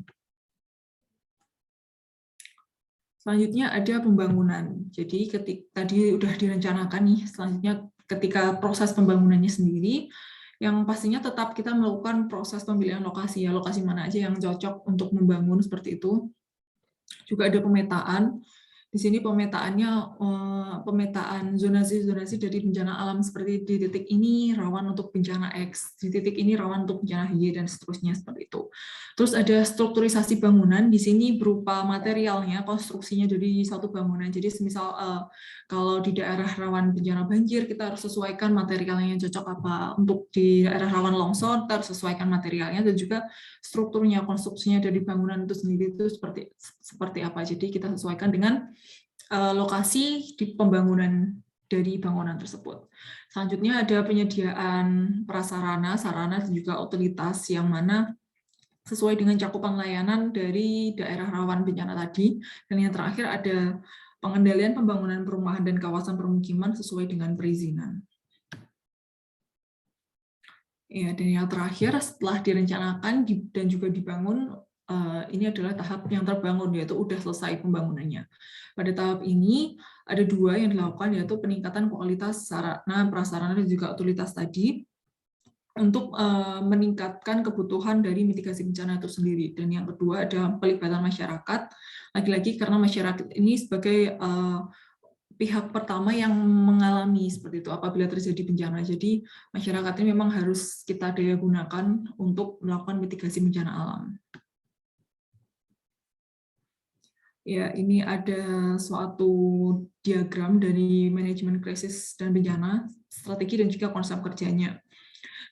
Selanjutnya ada pembangunan. Jadi tadi udah direncanakan nih, selanjutnya ketika proses pembangunannya sendiri, yang pastinya tetap kita melakukan proses pemilihan lokasi, ya lokasi mana aja yang cocok untuk membangun seperti itu. Juga ada pemetaan, Di sini pemetaannya pemetaan zonasi-zonasi dari bencana alam seperti di titik ini rawan untuk bencana X, di titik ini rawan untuk bencana Y, dan seterusnya seperti itu. Terus ada strukturisasi bangunan, di sini berupa materialnya, konstruksinya dari satu bangunan. Jadi misal kalau di daerah rawan bencana banjir, kita harus sesuaikan materialnya yang cocok apa. Untuk di daerah rawan longsor, kita harus sesuaikan materialnya, dan juga strukturnya, konstruksinya dari bangunan itu sendiri itu seperti apa. Jadi kita sesuaikan dengan lokasi di pembangunan dari bangunan tersebut. Selanjutnya ada penyediaan prasarana, sarana, dan juga utilitas yang mana sesuai dengan cakupan layanan dari daerah rawan bencana tadi. Dan yang terakhir ada pengendalian pembangunan perumahan dan kawasan permukiman sesuai dengan perizinan. Ya, dan yang terakhir setelah direncanakan dan juga dibangun, ini adalah tahap yang terbangun, yaitu udah selesai pembangunannya. Pada tahap ini ada dua yang dilakukan, yaitu peningkatan kualitas sarana, prasarana, dan juga utilitas tadi untuk meningkatkan kebutuhan dari mitigasi bencana itu sendiri. Dan yang kedua ada pelibatan masyarakat, lagi-lagi karena masyarakat ini sebagai pihak pertama yang mengalami seperti itu apabila terjadi bencana. Jadi masyarakat ini memang harus kita daya gunakan untuk melakukan mitigasi bencana alam. Ya, ini ada suatu diagram dari manajemen krisis dan bencana, strategi dan juga konsep kerjanya.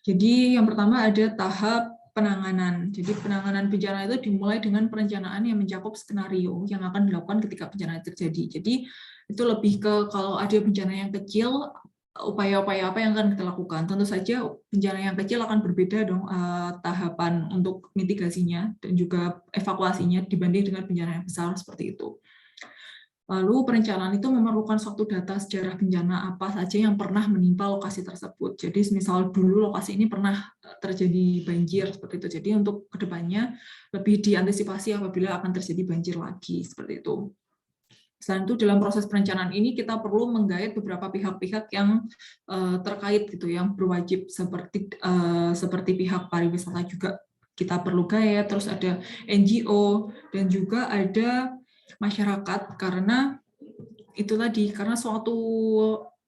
Jadi yang pertama ada tahap penanganan. Jadi penanganan bencana itu dimulai dengan perencanaan yang mencakup skenario yang akan dilakukan ketika bencana terjadi. Jadi itu lebih ke kalau ada bencana yang kecil, upaya-upaya apa yang akan kita lakukan. Tentu saja bencana yang kecil akan berbeda dong tahapan untuk mitigasinya dan juga evakuasinya dibanding dengan bencana yang besar seperti itu. Lalu perencanaan itu memerlukan suatu data sejarah bencana apa saja yang pernah menimpa lokasi tersebut. Jadi misal dulu lokasi ini pernah terjadi banjir seperti itu. Jadi untuk kedepannya lebih diantisipasi apabila akan terjadi banjir lagi seperti itu. Selain itu dalam proses perencanaan ini kita perlu menggait beberapa pihak-pihak yang terkait gitu, yang berwajib seperti pihak pariwisata juga kita perlu gait. Terus ada NGO dan juga ada masyarakat, karena itu tadi, karena suatu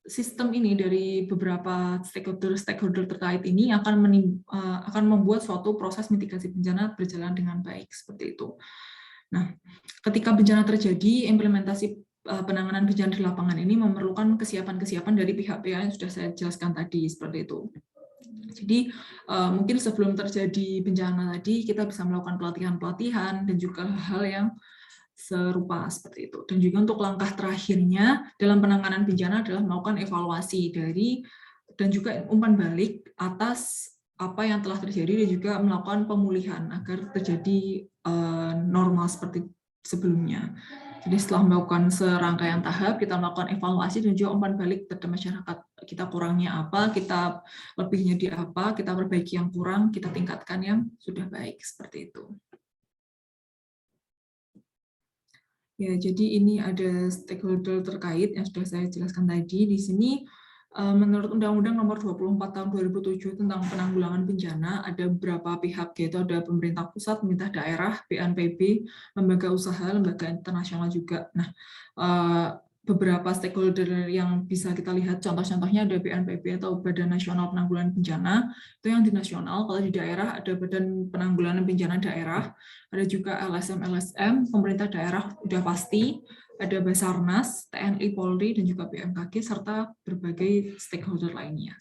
sistem ini dari beberapa stakeholder terkait ini akan membuat suatu proses mitigasi bencana berjalan dengan baik seperti itu. Nah, ketika bencana terjadi, implementasi penanganan bencana di lapangan ini memerlukan kesiapan-kesiapan dari pihak-pihak yang sudah saya jelaskan tadi seperti itu. Jadi mungkin sebelum terjadi bencana tadi kita bisa melakukan pelatihan-pelatihan dan juga hal yang serupa seperti itu. Dan juga untuk langkah terakhirnya dalam penanganan bencana adalah melakukan evaluasi dari dan juga umpan balik atas apa yang telah terjadi dan juga melakukan pemulihan agar terjadi normal seperti sebelumnya. Jadi setelah melakukan serangkaian tahap, kita melakukan evaluasi dan juga umpan balik terhadap masyarakat. Kita kurangnya apa, kita lebihnya di apa, kita perbaiki yang kurang, kita tingkatkan yang sudah baik seperti itu. Ya, jadi ini ada stakeholder terkait yang sudah saya jelaskan tadi. Di sini, menurut Undang-Undang Nomor 24 Tahun 2007 tentang penanggulangan bencana, ada beberapa pihak, yaitu ada pemerintah pusat, pemerintah daerah, BNPB, lembaga usaha, lembaga internasional juga. Nah, beberapa stakeholder yang bisa kita lihat contoh-contohnya ada BNPB atau Badan Nasional Penanggulangan Bencana, itu yang di nasional. Kalau di daerah ada Badan Penanggulangan Bencana Daerah, ada juga LSM, pemerintah daerah udah pasti, ada Basarnas, TNI, Polri, dan juga BMKG, serta berbagai stakeholder lainnya.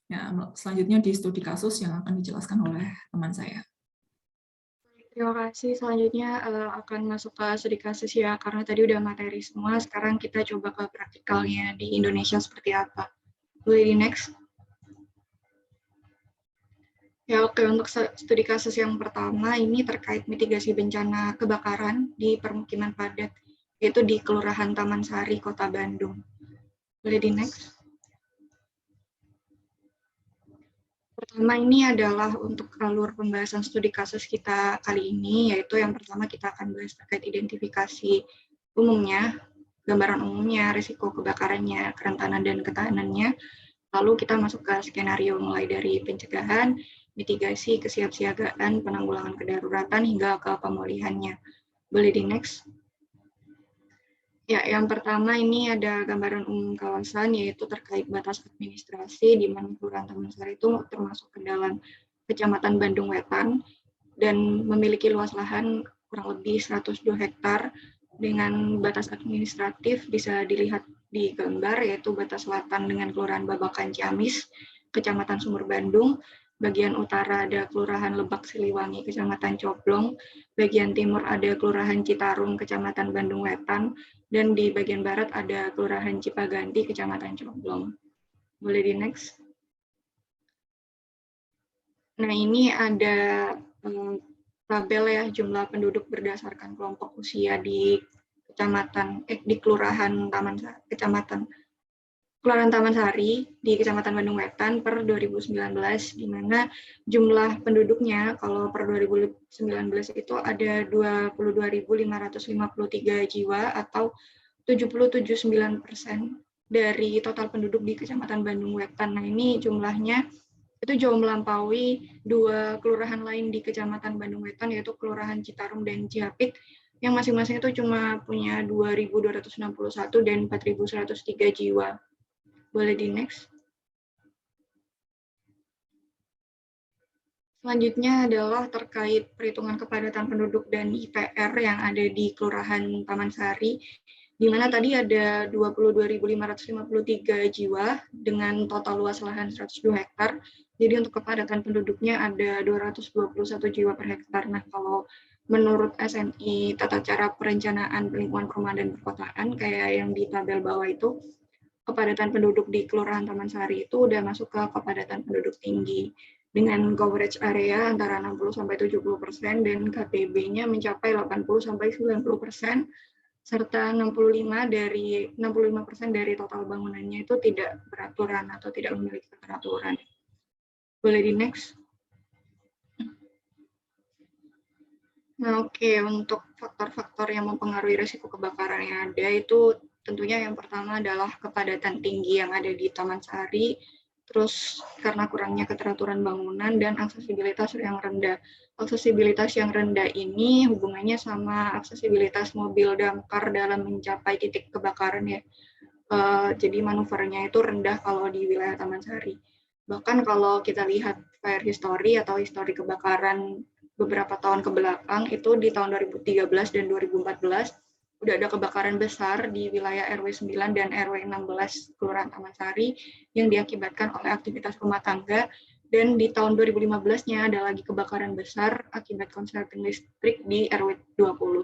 Ya, selanjutnya di studi kasus yang akan dijelaskan oleh teman saya. Terima kasih. Selanjutnya akan masuk ke studi kasus ya, karena tadi udah materi semua, sekarang kita coba ke praktikalnya di Indonesia seperti apa. Boleh di next? Ya, oke. Untuk studi kasus yang pertama, ini terkait mitigasi bencana kebakaran di permukiman padat, yaitu di Kelurahan Taman Sari, Kota Bandung. Boleh di next? Pertama ini adalah untuk alur pembahasan studi kasus kita kali ini, yaitu yang pertama kita akan bahas terkait identifikasi umumnya, gambaran umumnya, risiko kebakarannya, kerentanan dan ketahanannya. Lalu kita masuk ke skenario mulai dari pencegahan, mitigasi, kesiapsiagaan, penanggulangan kedaruratan, hingga ke pemulihannya. Boleh di next. Ya, yang pertama ini ada gambaran umum kawasan, yaitu terkait batas administrasi, di mana Kelurahan Taman Sari itu termasuk ke dalam Kecamatan Bandung Wetan, dan memiliki luas lahan kurang lebih 102 hektar, dengan batas administratif bisa dilihat di gambar, yaitu batas selatan dengan Kelurahan Babakan Ciamis, Kecamatan Sumur Bandung, bagian utara ada Kelurahan Lebak Siliwangi, Kecamatan Coblong, bagian timur ada Kelurahan Citarum, Kecamatan Bandung Wetan, dan di bagian barat ada Kelurahan Cipaganti, Kecamatan Coblong. Boleh di next. Nah, ini ada tabel ya, jumlah penduduk berdasarkan kelompok usia di Kelurahan Taman Sari di Kecamatan Bandung Wetan per 2019, di mana jumlah penduduknya kalau per 2019 itu ada 22.553 jiwa atau 77,9% dari total penduduk di Kecamatan Bandung Wetan. Nah, ini jumlahnya itu jauh melampaui dua kelurahan lain di Kecamatan Bandung Wetan, yaitu Kelurahan Citarum dan Ciapit, yang masing-masing itu cuma punya 2.261 dan 4.103 jiwa. Boleh di next. Selanjutnya adalah terkait perhitungan kepadatan penduduk dan IPR yang ada di Kelurahan Taman Sari, di mana tadi ada 22.553 jiwa dengan total luas lahan 102 hektar. Jadi untuk kepadatan penduduknya ada 221 jiwa per hektar. Nah, kalau menurut SNI Tata Cara Perencanaan Lingkungan Perumahan dan Perkotaan, kayak yang di tabel bawah itu, kepadatan penduduk di Kelurahan Taman Sari itu udah masuk ke kepadatan penduduk tinggi, dengan coverage area antara 60-70% dan KTB-nya mencapai 80-90%, serta 65% dari total bangunannya itu tidak beraturan atau tidak memiliki keteraturan. Boleh di next. Nah, oke, untuk faktor-faktor yang mempengaruhi risiko kebakaran yang ada itu tentunya yang pertama adalah kepadatan tinggi yang ada di Taman Sari, terus karena kurangnya keteraturan bangunan dan aksesibilitas yang rendah. Aksesibilitas yang rendah ini hubungannya sama aksesibilitas mobil damkar dalam mencapai titik kebakaran ya. Jadi manuvernya itu rendah kalau di wilayah Taman Sari. Bahkan kalau kita lihat fire history atau histori kebakaran beberapa tahun ke belakang, itu di tahun 2013 dan 2014 udah ada kebakaran besar di wilayah RW 9 dan RW 16 Kelurahan Taman Sari yang diakibatkan oleh aktivitas rumah tangga, dan di tahun 2015-nya ada lagi kebakaran besar akibat konsleting listrik di RW 20.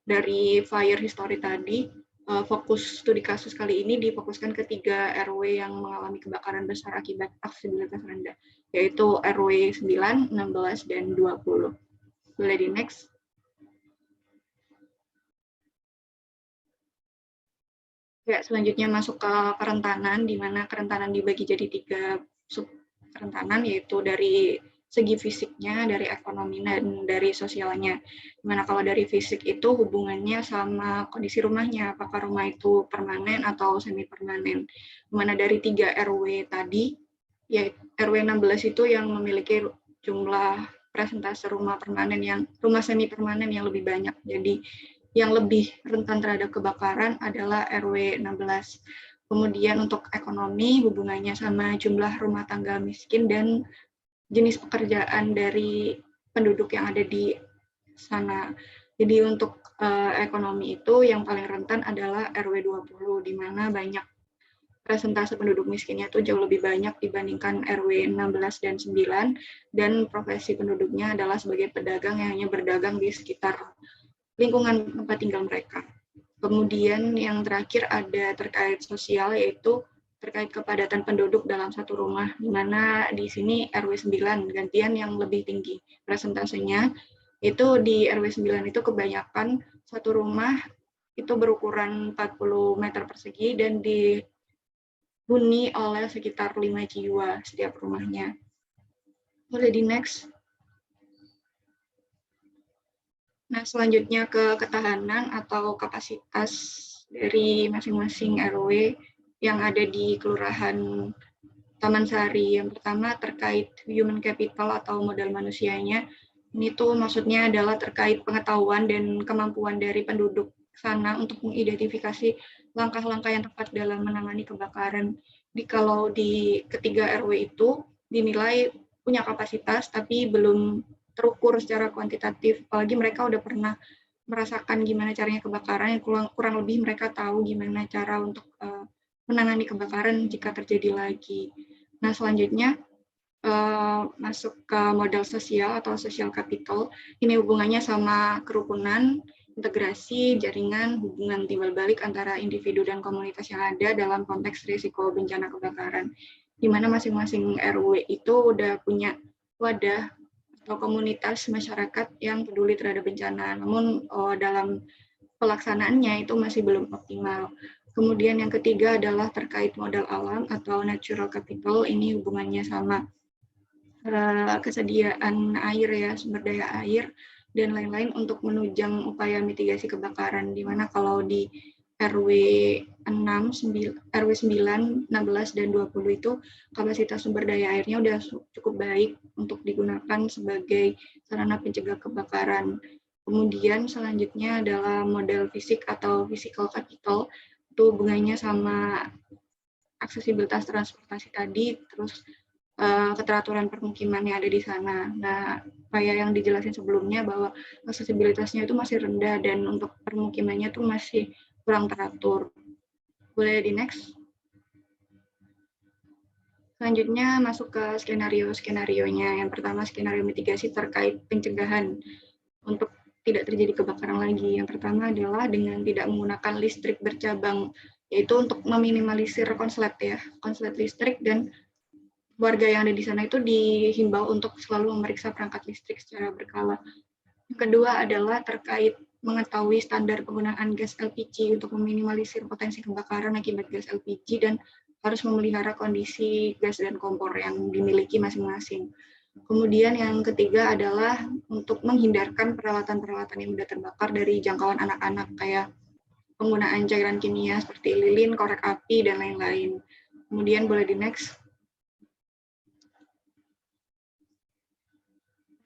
Dari fire history tadi, fokus studi kasus kali ini difokuskan ke 3 RW yang mengalami kebakaran besar akibat aksesibilitas rendah, yaitu RW 9, 16, dan 20. Boleh di next. Ya, selanjutnya masuk ke kerentanan, di mana kerentanan dibagi jadi 3 sub kerentanan, yaitu dari segi fisiknya, dari ekonomi, dan dari sosialnya. Dimana kalau dari fisik itu hubungannya sama kondisi rumahnya, apakah rumah itu permanen atau semi permanen. Dimana dari 3 RW tadi, ya RW 16 itu yang memiliki jumlah presentase rumah semi permanen yang lebih banyak. Jadi yang lebih rentan terhadap kebakaran adalah RW 16. Kemudian untuk ekonomi hubungannya sama jumlah rumah tangga miskin dan jenis pekerjaan dari penduduk yang ada di sana. Jadi untuk ekonomi itu yang paling rentan adalah RW 20, di mana banyak presentase penduduk miskinnya itu jauh lebih banyak dibandingkan RW 16 dan 9, dan profesi penduduknya adalah sebagai pedagang yang hanya berdagang di sekitar lingkungan tempat tinggal mereka. Kemudian yang terakhir ada terkait sosial, yaitu terkait kepadatan penduduk dalam satu rumah, di mana di sini RW 9 gantian yang lebih tinggi presentasenya. Itu di RW 9 itu kebanyakan satu rumah itu berukuran 40 meter persegi dan dihuni oleh sekitar 5 jiwa setiap rumahnya. Boleh di next. Nah, selanjutnya ke ketahanan atau kapasitas dari masing-masing RW yang ada di Kelurahan Taman Sari. Yang pertama terkait human capital atau modal manusianya. Ini tuh maksudnya adalah terkait pengetahuan dan kemampuan dari penduduk sana untuk mengidentifikasi langkah-langkah yang tepat dalam menangani kebakaran. Kalau di ketiga RW itu dinilai punya kapasitas tapi belum terukur secara kuantitatif, apalagi mereka udah pernah merasakan gimana caranya kebakaran, yang kurang lebih mereka tahu gimana cara untuk menangani kebakaran jika terjadi lagi. Nah, selanjutnya masuk ke modal sosial atau social capital. Ini hubungannya sama kerukunan, integrasi, jaringan, hubungan timbal balik antara individu dan komunitas yang ada dalam konteks risiko bencana kebakaran. Di mana masing-masing RW itu udah punya wadah atau komunitas masyarakat yang peduli terhadap bencana. Namun dalam pelaksanaannya itu masih belum optimal. Kemudian yang ketiga adalah terkait modal alam atau natural capital. Ini hubungannya sama kesediaan air ya, sumber daya air, dan lain-lain untuk menunjang upaya mitigasi kebakaran, di mana kalau di RW 9, 16, dan 20 itu kapasitas sumber daya airnya udah cukup baik untuk digunakan sebagai sarana pencegah kebakaran. Kemudian selanjutnya adalah model fisik atau physical capital, itu hubungannya sama aksesibilitas transportasi tadi, terus keteraturan permukiman yang ada di sana. Nah, kayak yang dijelasin sebelumnya bahwa aksesibilitasnya itu masih rendah dan untuk permukimannya itu masih kurang teratur. Boleh di next? Selanjutnya masuk ke skenario-skenarionya. Yang pertama skenario mitigasi terkait pencegahan untuk tidak terjadi kebakaran lagi. Yang pertama adalah dengan tidak menggunakan listrik bercabang, yaitu untuk meminimalisir konslet ya, konslet listrik, dan warga yang ada di sana itu dihimbau untuk selalu memeriksa perangkat listrik secara berkala. Yang kedua adalah terkait mengetahui standar penggunaan gas LPG untuk meminimalisir potensi kebakaran akibat gas LPG dan harus memelihara kondisi gas dan kompor yang dimiliki masing-masing. Kemudian yang ketiga adalah untuk menghindarkan peralatan-peralatan yang mudah terbakar dari jangkauan anak-anak, kayak penggunaan cairan kimia seperti lilin, korek api, dan lain-lain. Kemudian boleh di next.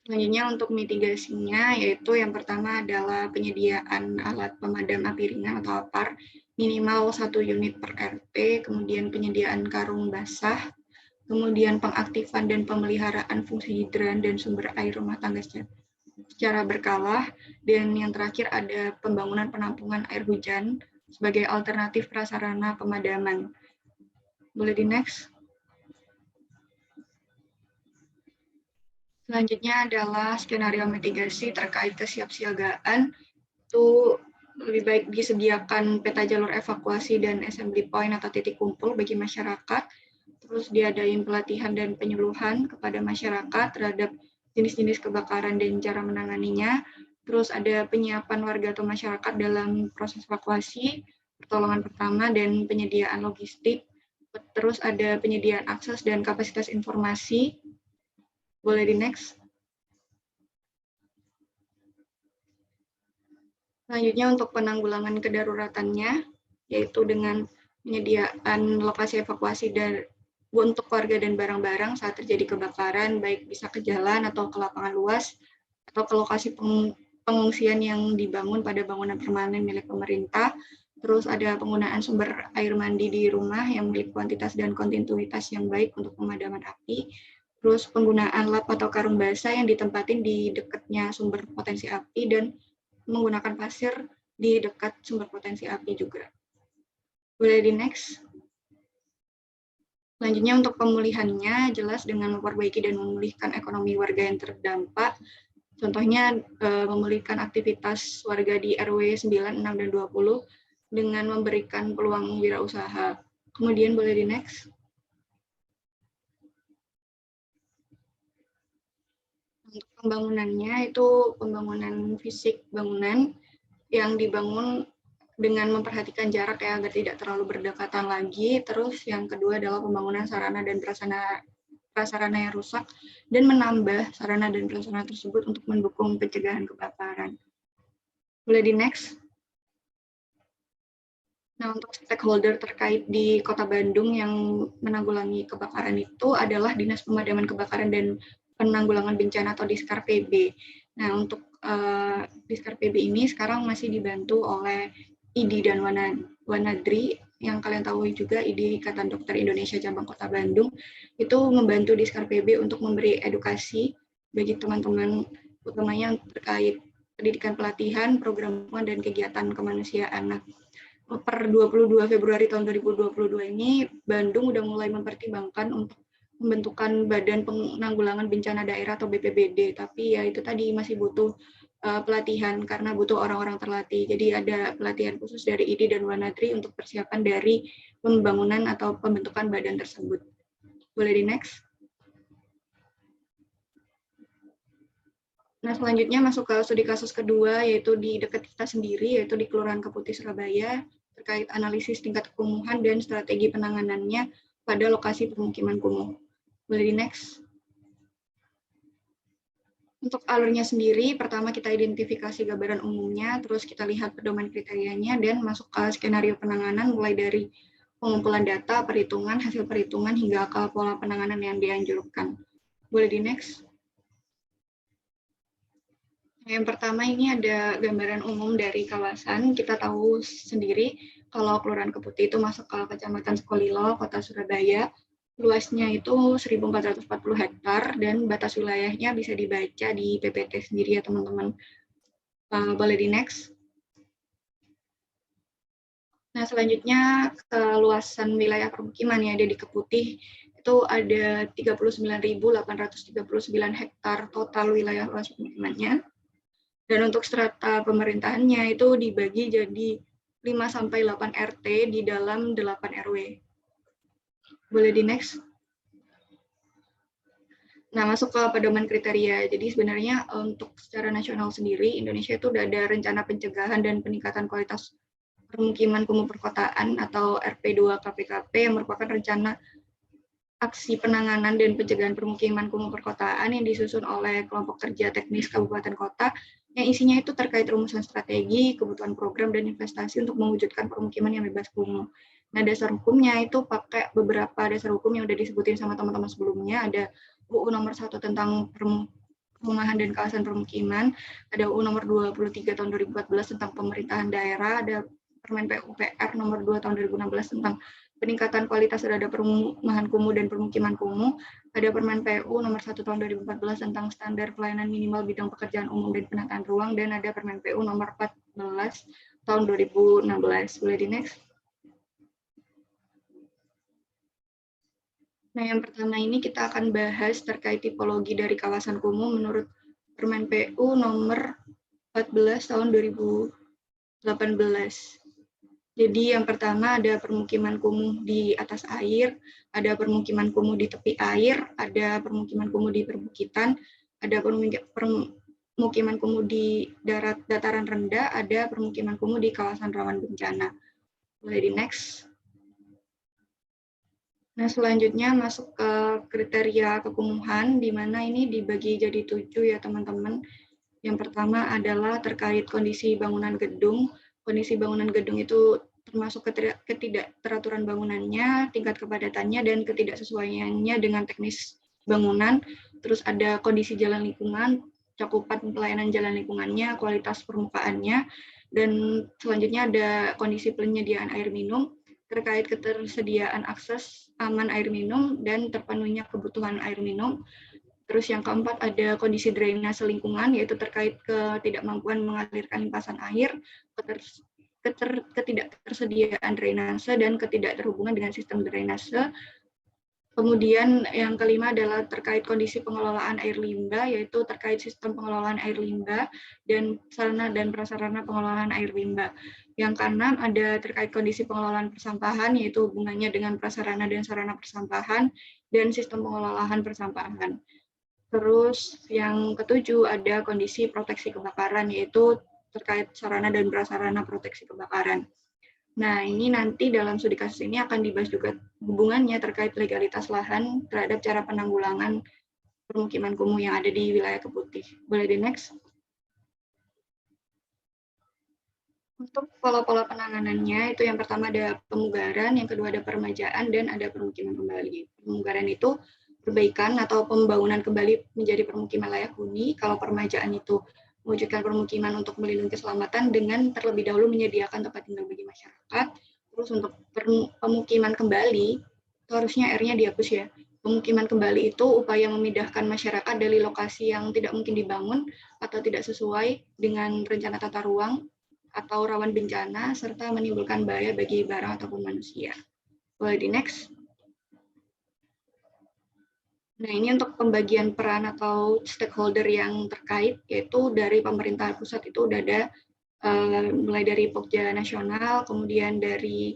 Selanjutnya untuk mitigasinya, yaitu yang pertama adalah penyediaan alat pemadam api ringan atau APAR, minimal 1 unit per RT, kemudian penyediaan karung basah, kemudian pengaktifan dan pemeliharaan fungsi hidran dan sumber air rumah tangga secara berkala, dan yang terakhir ada pembangunan penampungan air hujan sebagai alternatif prasarana pemadaman. Boleh di next? Selanjutnya adalah skenario mitigasi terkait kesiapsiagaan. Itu lebih baik disediakan peta jalur evakuasi dan assembly point atau titik kumpul bagi masyarakat. Terus diadain pelatihan dan penyuluhan kepada masyarakat terhadap jenis-jenis kebakaran dan cara menanganinya. Terus ada penyiapan warga atau masyarakat dalam proses evakuasi, pertolongan pertama, dan penyediaan logistik. Terus ada penyediaan akses dan kapasitas informasi. Boleh di next. Selanjutnya untuk penanggulangan kedaruratannya, yaitu dengan penyediaan lokasi evakuasi untuk warga dan barang-barang saat terjadi kebakaran, baik bisa ke jalan atau ke lapangan luas, atau ke lokasi pengungsian yang dibangun pada bangunan permanen milik pemerintah. Terus ada penggunaan sumber air mandi di rumah yang memiliki kuantitas dan kontinuitas yang baik untuk pemadaman api. Terus penggunaan lap atau karung basah yang ditempatin di dekatnya sumber potensi api dan menggunakan pasir di dekat sumber potensi api juga. Boleh di next. Selanjutnya untuk pemulihannya jelas dengan memperbaiki dan memulihkan ekonomi warga yang terdampak. Contohnya memulihkan aktivitas warga di RW 9, 6, dan 20 dengan memberikan peluang wirausaha. Kemudian boleh di next. Untuk pembangunannya itu pembangunan fisik bangunan yang dibangun dengan memperhatikan jarak ya agar tidak terlalu berdekatan lagi. Terus yang kedua adalah pembangunan sarana dan prasarana yang rusak dan menambah sarana dan prasarana tersebut untuk mendukung pencegahan kebakaran. Boleh di next. Nah, untuk stakeholder terkait di Kota Bandung yang menanggulangi kebakaran itu adalah Dinas Pemadaman Kebakaran dan Penanggulangan Bencana atau Diskar PB. Nah, untuk Diskar PB ini sekarang masih dibantu oleh IDI dan Wanadri, yang kalian tahu juga IDI Ikatan Dokter Indonesia Cabang Kota Bandung, itu membantu Diskar PB untuk memberi edukasi bagi teman-teman, utamanya terkait pendidikan pelatihan, program dan kegiatan kemanusiaan. Nah, per 22 Februari tahun 2022 ini, Bandung udah mulai mempertimbangkan untuk membentukan Badan Penanggulangan Bencana Daerah atau BPBD, tapi ya itu tadi masih butuh pelatihan karena butuh orang-orang terlatih. Jadi ada pelatihan khusus dari IDI dan Wanadri untuk persiapan dari pembangunan atau pembentukan badan tersebut. Boleh di next? Nah, selanjutnya masuk ke studi kasus kedua, yaitu di dekat kita sendiri, yaitu di Kelurahan Keputih, Surabaya, terkait analisis tingkat kekumuhan dan strategi penanganannya pada lokasi permukiman kumuh. Boleh di next? Untuk alurnya sendiri, pertama kita identifikasi gambaran umumnya, terus kita lihat pedoman kriterianya, dan masuk ke skenario penanganan mulai dari pengumpulan data, perhitungan, hasil perhitungan, hingga ke pola penanganan yang dianjurkan. Boleh di next? Yang pertama ini ada gambaran umum dari kawasan. Kita tahu sendiri kalau Kelurahan Keputih itu masuk ke Kecamatan Sukolilo, Kota Surabaya. Luasnya itu 1.440 hektar dan batas wilayahnya bisa dibaca di PPT sendiri ya teman-teman. Boleh di next. Nah, selanjutnya ke luasan wilayah permukiman yang ada di Keputih itu ada 39.839 hektar total wilayah luas permukimannya. Dan untuk strata pemerintahannya itu dibagi jadi 5-8 RT di dalam 8 RW. Boleh di next? Nah, masuk ke pedoman kriteria. Jadi sebenarnya untuk secara nasional sendiri, Indonesia itu udah ada rencana pencegahan dan peningkatan kualitas permukiman kumuh perkotaan atau RP2 KPKP yang merupakan rencana aksi penanganan dan pencegahan permukiman kumuh perkotaan yang disusun oleh kelompok kerja teknis kabupaten kota yang isinya itu terkait rumusan strategi, kebutuhan program, dan investasi untuk mewujudkan permukiman yang bebas kumuh. Nah, dasar hukumnya itu pakai beberapa dasar hukum yang udah disebutin sama teman-teman sebelumnya. Ada UU nomor 1 tentang perumahan dan kawasan permukiman, ada UU nomor 23 tahun 2014 tentang pemerintahan daerah, ada Permen PUPR nomor 2 tahun 2016 tentang peningkatan kualitas terhadap perumahan kumuh dan permukiman kumuh, ada Permen PU nomor 1 tahun 2014 tentang standar pelayanan minimal bidang pekerjaan umum dan penataan ruang, dan ada Permen PU nomor 14 tahun 2016. Boleh di next? Nah, yang pertama ini kita akan bahas terkait tipologi dari kawasan kumuh menurut Permen PU nomor 14 tahun 2018. Jadi yang pertama ada permukiman kumuh di atas air, ada permukiman kumuh di tepi air, ada permukiman kumuh di perbukitan, ada permukiman kumuh di dataran rendah, ada permukiman kumuh di kawasan rawan bencana. Boleh di next. Nah, selanjutnya masuk ke kriteria kekumuhan, di mana ini dibagi jadi 7 ya teman-teman. Yang pertama adalah terkait kondisi bangunan gedung. Kondisi bangunan gedung itu termasuk ketidakteraturan bangunannya, tingkat kepadatannya, dan ketidaksesuaiannya dengan teknis bangunan. Terus ada kondisi jalan lingkungan, cakupan pelayanan jalan lingkungannya, kualitas permukaannya, dan selanjutnya ada kondisi penyediaan air minum, terkait ketersediaan akses aman air minum, dan terpenuhinya kebutuhan air minum. Terus yang keempat ada kondisi drainase lingkungan, yaitu terkait ketidakmampuan mengalirkan limpasan air, ketidaktersediaan drainase, dan ketidakterhubungan dengan sistem drainase. Kemudian yang kelima adalah terkait kondisi pengelolaan air limbah, yaitu terkait sistem pengelolaan air limbah dan sarana dan prasarana pengelolaan air limbah. Yang keenam ada terkait kondisi pengelolaan persampahan, yaitu hubungannya dengan prasarana dan sarana persampahan dan sistem pengelolaan persampahan. Terus yang ketujuh ada kondisi proteksi kebakaran, yaitu terkait sarana dan prasarana proteksi kebakaran. Nah, ini nanti dalam studi kasus ini akan dibahas juga hubungannya terkait legalitas lahan terhadap cara penanggulangan permukiman kumuh yang ada di wilayah Keputih. Boleh di next? Untuk pola-pola penanganannya, itu yang pertama ada pemugaran, yang kedua ada peremajaan, dan ada permukiman kembali. Pemugaran itu perbaikan atau pembangunan kembali menjadi permukiman layak huni. Kalau peremajaan itu mewujudkan permukiman untuk melindungi keselamatan dengan terlebih dahulu menyediakan tempat tinggal bagi masyarakat. Terus untuk pemukiman kembali, itu harusnya R-nya dihapus ya. Pemukiman kembali itu upaya memindahkan masyarakat dari lokasi yang tidak mungkin dibangun atau tidak sesuai dengan rencana tata ruang atau rawan bencana, serta menimbulkan bahaya bagi barang ataupun manusia. Boleh di next. Nah, ini untuk pembagian peran atau stakeholder yang terkait, yaitu dari pemerintah pusat itu udah ada, mulai dari Pokja Nasional, kemudian dari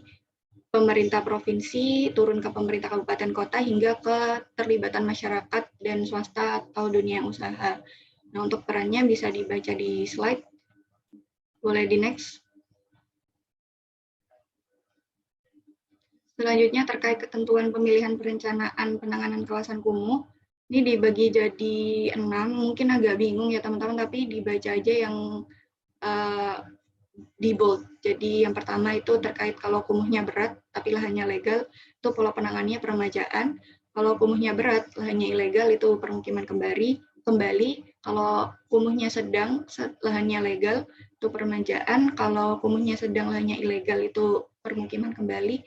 pemerintah provinsi, turun ke pemerintah kabupaten kota, hingga ke terlibatan masyarakat dan swasta atau dunia usaha. Nah, untuk perannya bisa dibaca di slide. Boleh di next. Selanjutnya terkait ketentuan pemilihan perencanaan penanganan kawasan kumuh, ini dibagi jadi 6, mungkin agak bingung ya teman-teman, tapi dibaca aja yang di bold. Jadi yang pertama itu terkait kalau kumuhnya berat tapi lahannya legal, itu pola penanganannya peremajaan. Kalau kumuhnya berat, lahannya ilegal, itu permukiman kembali. Kalau kumuhnya sedang, lahannya legal, itu peremajaan. Kalau kumuhnya sedang, lahannya ilegal, itu permukiman kembali.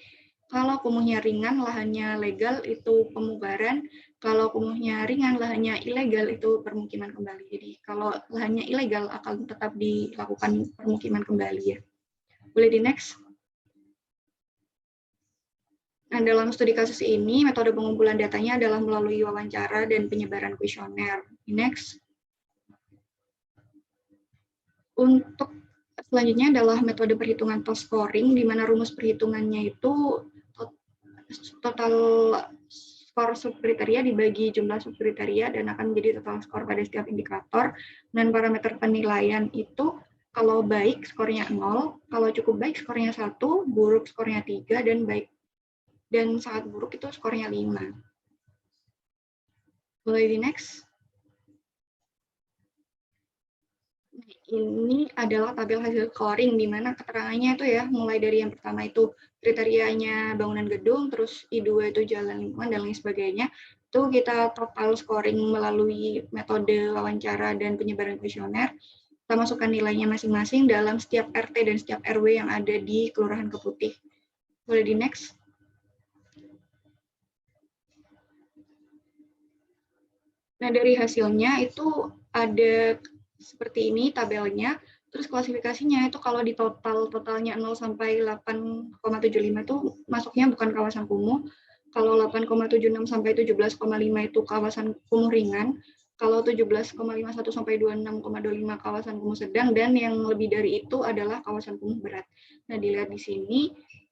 Kalau kumuhnya ringan, lahannya legal, itu pemugaran. Kalau kumuhnya ringan, lahannya ilegal, itu permukiman kembali. Jadi kalau lahannya ilegal akan tetap dilakukan permukiman kembali ya. Boleh di next. Nah, dalam studi kasus ini, metode pengumpulan datanya adalah melalui wawancara dan penyebaran kuesioner. Next. Untuk selanjutnya adalah metode perhitungan post scoring, di mana rumus perhitungannya itu total skor subkriteria dibagi jumlah subkriteria dan akan menjadi total skor pada setiap indikator. Dan parameter penilaian itu kalau baik skornya 0, kalau cukup baik skornya 1, buruk skornya 3, dan baik dan sangat buruk itu skornya 5. Boleh di next. Ini adalah tabel hasil scoring, di mana keterangannya itu ya, mulai dari yang pertama itu kriterianya bangunan gedung, terus I2 itu jalan lingkungan, dan lain sebagainya. Itu kita total scoring melalui metode wawancara dan penyebaran kuesioner. Kita masukkan nilainya masing-masing dalam setiap RT dan setiap RW yang ada di Kelurahan Keputih. Boleh di next. Nah, dari hasilnya itu ada seperti ini tabelnya, terus klasifikasinya itu kalau di totalnya 0 sampai 8,75 itu masuknya bukan kawasan kumuh, kalau 8,76 sampai 17,5 itu kawasan kumuh ringan, kalau 17,51 sampai 26,25 kawasan kumuh sedang, dan yang lebih dari itu adalah kawasan kumuh berat. Nah, dilihat di sini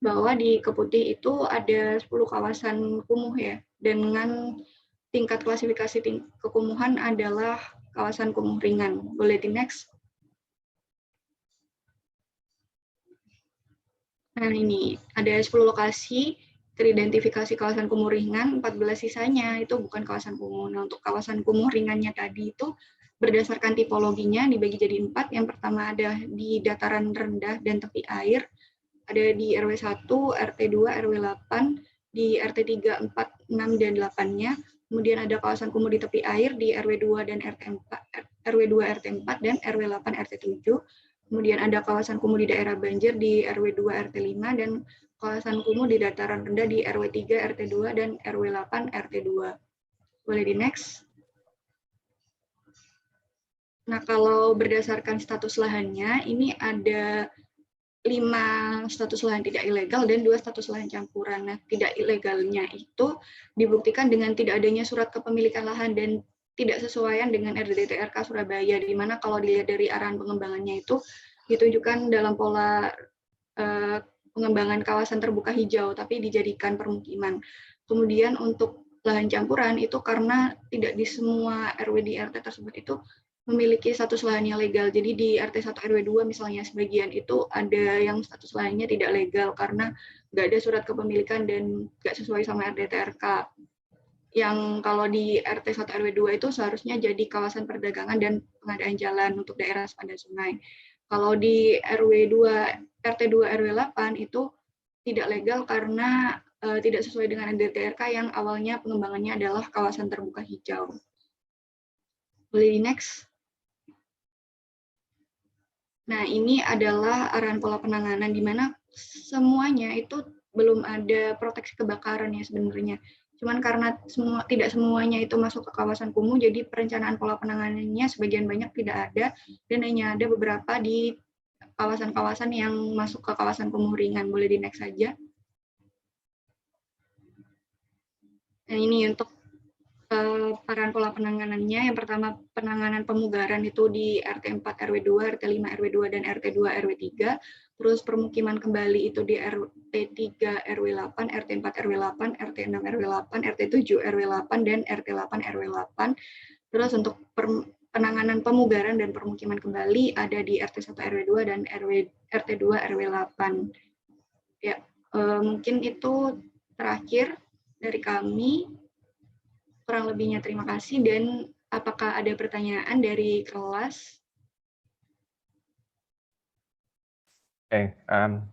bahwa di Keputih itu ada 10 kawasan kumuh ya, dengan tingkat klasifikasi kekumuhan adalah kawasan kumuh ringan. Boleh di next. Nah, ini ada 10 lokasi teridentifikasi kawasan kumuh ringan, 14 sisanya itu bukan kawasan kumuh. Nah, untuk kawasan kumuh ringannya tadi itu berdasarkan tipologinya dibagi jadi 4. Yang pertama ada di dataran rendah dan tepi air, ada di RW 1, RT 2, RW 8, di RT 3, 4, 6, dan 8-nya. Kemudian ada kawasan kumuh di tepi air di RW 2 dan RT 4, RW 2 RT 4 dan RW 8 RT 7. Kemudian ada kawasan kumuh di daerah banjir di RW 2 RT 5 dan kawasan kumuh di dataran rendah di RW 3 RT 2 dan RW 8 RT 2. Boleh di next. Nah, kalau berdasarkan status lahannya, ini ada 5 status lahan tidak ilegal dan 2 status lahan campuran. Nah, tidak ilegalnya itu dibuktikan dengan tidak adanya surat kepemilikan lahan dan tidak sesuaian dengan RDTRK Surabaya, di mana kalau dilihat dari arahan pengembangannya itu ditunjukkan dalam pola pengembangan kawasan terbuka hijau, tapi dijadikan permukiman. Kemudian untuk lahan campuran itu karena tidak di semua RW di RT tersebut itu memiliki status lahannya legal. Jadi di RT 1 RW 2 misalnya sebagian itu ada yang status lahannya tidak legal karena nggak ada surat kepemilikan dan nggak sesuai sama RDTRK. Yang kalau di RT 1 RW 2 itu seharusnya jadi kawasan perdagangan dan pengadaan jalan untuk daerah sepanjang sungai. Kalau di RT2 RW 8 itu tidak legal karena tidak sesuai dengan DTRK yang awalnya pengembangannya adalah kawasan terbuka hijau. Boleh di next. Nah, ini adalah arahan pola penanganan di mana semuanya itu belum ada proteksi kebakaran ya sebenarnya. Cuman karena tidak semuanya itu masuk ke kawasan kumuh, jadi perencanaan pola penanganannya sebagian banyak tidak ada, dan hanya ada beberapa di kawasan-kawasan yang masuk ke kawasan kumuh ringan. Boleh di next saja. Nah, ini untuk arahan pola penanganannya. Yang pertama, penanganan pemugaran itu di RT 4 RW 2, RT 5 RW 2, dan RT 2 RW 3. Terus permukiman kembali itu di RT 3 RW 8, RT 4 RW 8, RT 6 RW 8, RT 7 RW 8, dan RT 8 RW 8. Terus untuk penanganan pemugaran dan permukiman kembali ada di RT 1 RW 2 dan RT 2 RW 8. Ya, mungkin itu terakhir dari kami. Kurang lebihnya terima kasih, dan apakah ada pertanyaan dari kelas?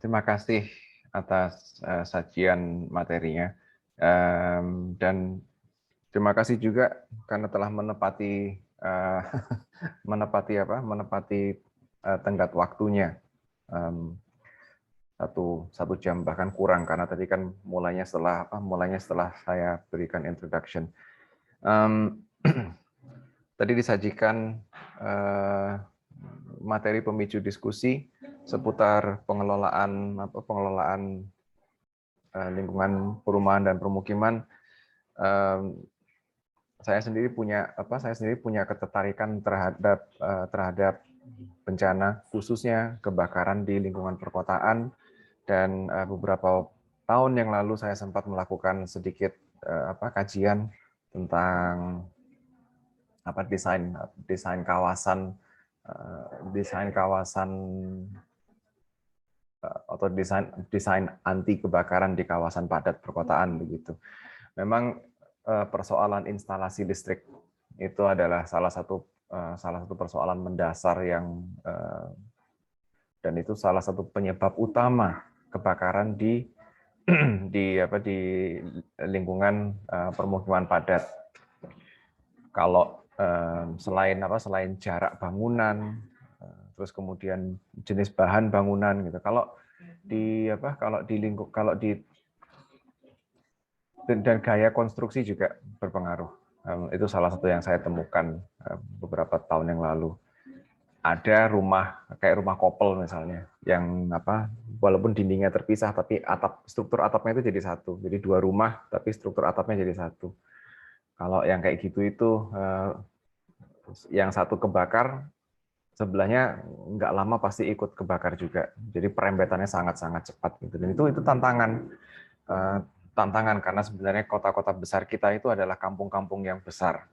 Terima kasih atas sajian materinya, dan terima kasih juga karena telah menepati tenggat waktunya, 1 jam bahkan kurang, karena tadi kan mulainya setelah saya berikan introduction. Tadi disajikan materi pemicu diskusi seputar pengelolaan lingkungan perumahan dan permukiman. Saya sendiri punya ketertarikan terhadap bencana, khususnya kebakaran di lingkungan perkotaan, dan beberapa tahun yang lalu saya sempat melakukan sedikit kajian tentang desain kawasan atau desain anti kebakaran di kawasan padat perkotaan begitu. Memang persoalan instalasi listrik itu adalah salah satu persoalan mendasar dan itu salah satu penyebab utama kebakaran di lingkungan permukiman padat. Kalau selain jarak bangunan, terus kemudian jenis bahan bangunan gitu. Dan gaya konstruksi juga berpengaruh. Itu salah satu yang saya temukan beberapa tahun yang lalu. Ada rumah kayak rumah kopel misalnya, yang walaupun dindingnya terpisah tapi struktur atapnya itu jadi satu. Jadi 2 rumah tapi struktur atapnya jadi satu. Kalau yang kayak gitu itu yang satu kebakar, sebelahnya nggak lama pasti ikut kebakar juga. Jadi perembetannya sangat-sangat cepat gitu. Dan itu tantangan karena sebenarnya kota-kota besar kita itu adalah kampung-kampung yang besar.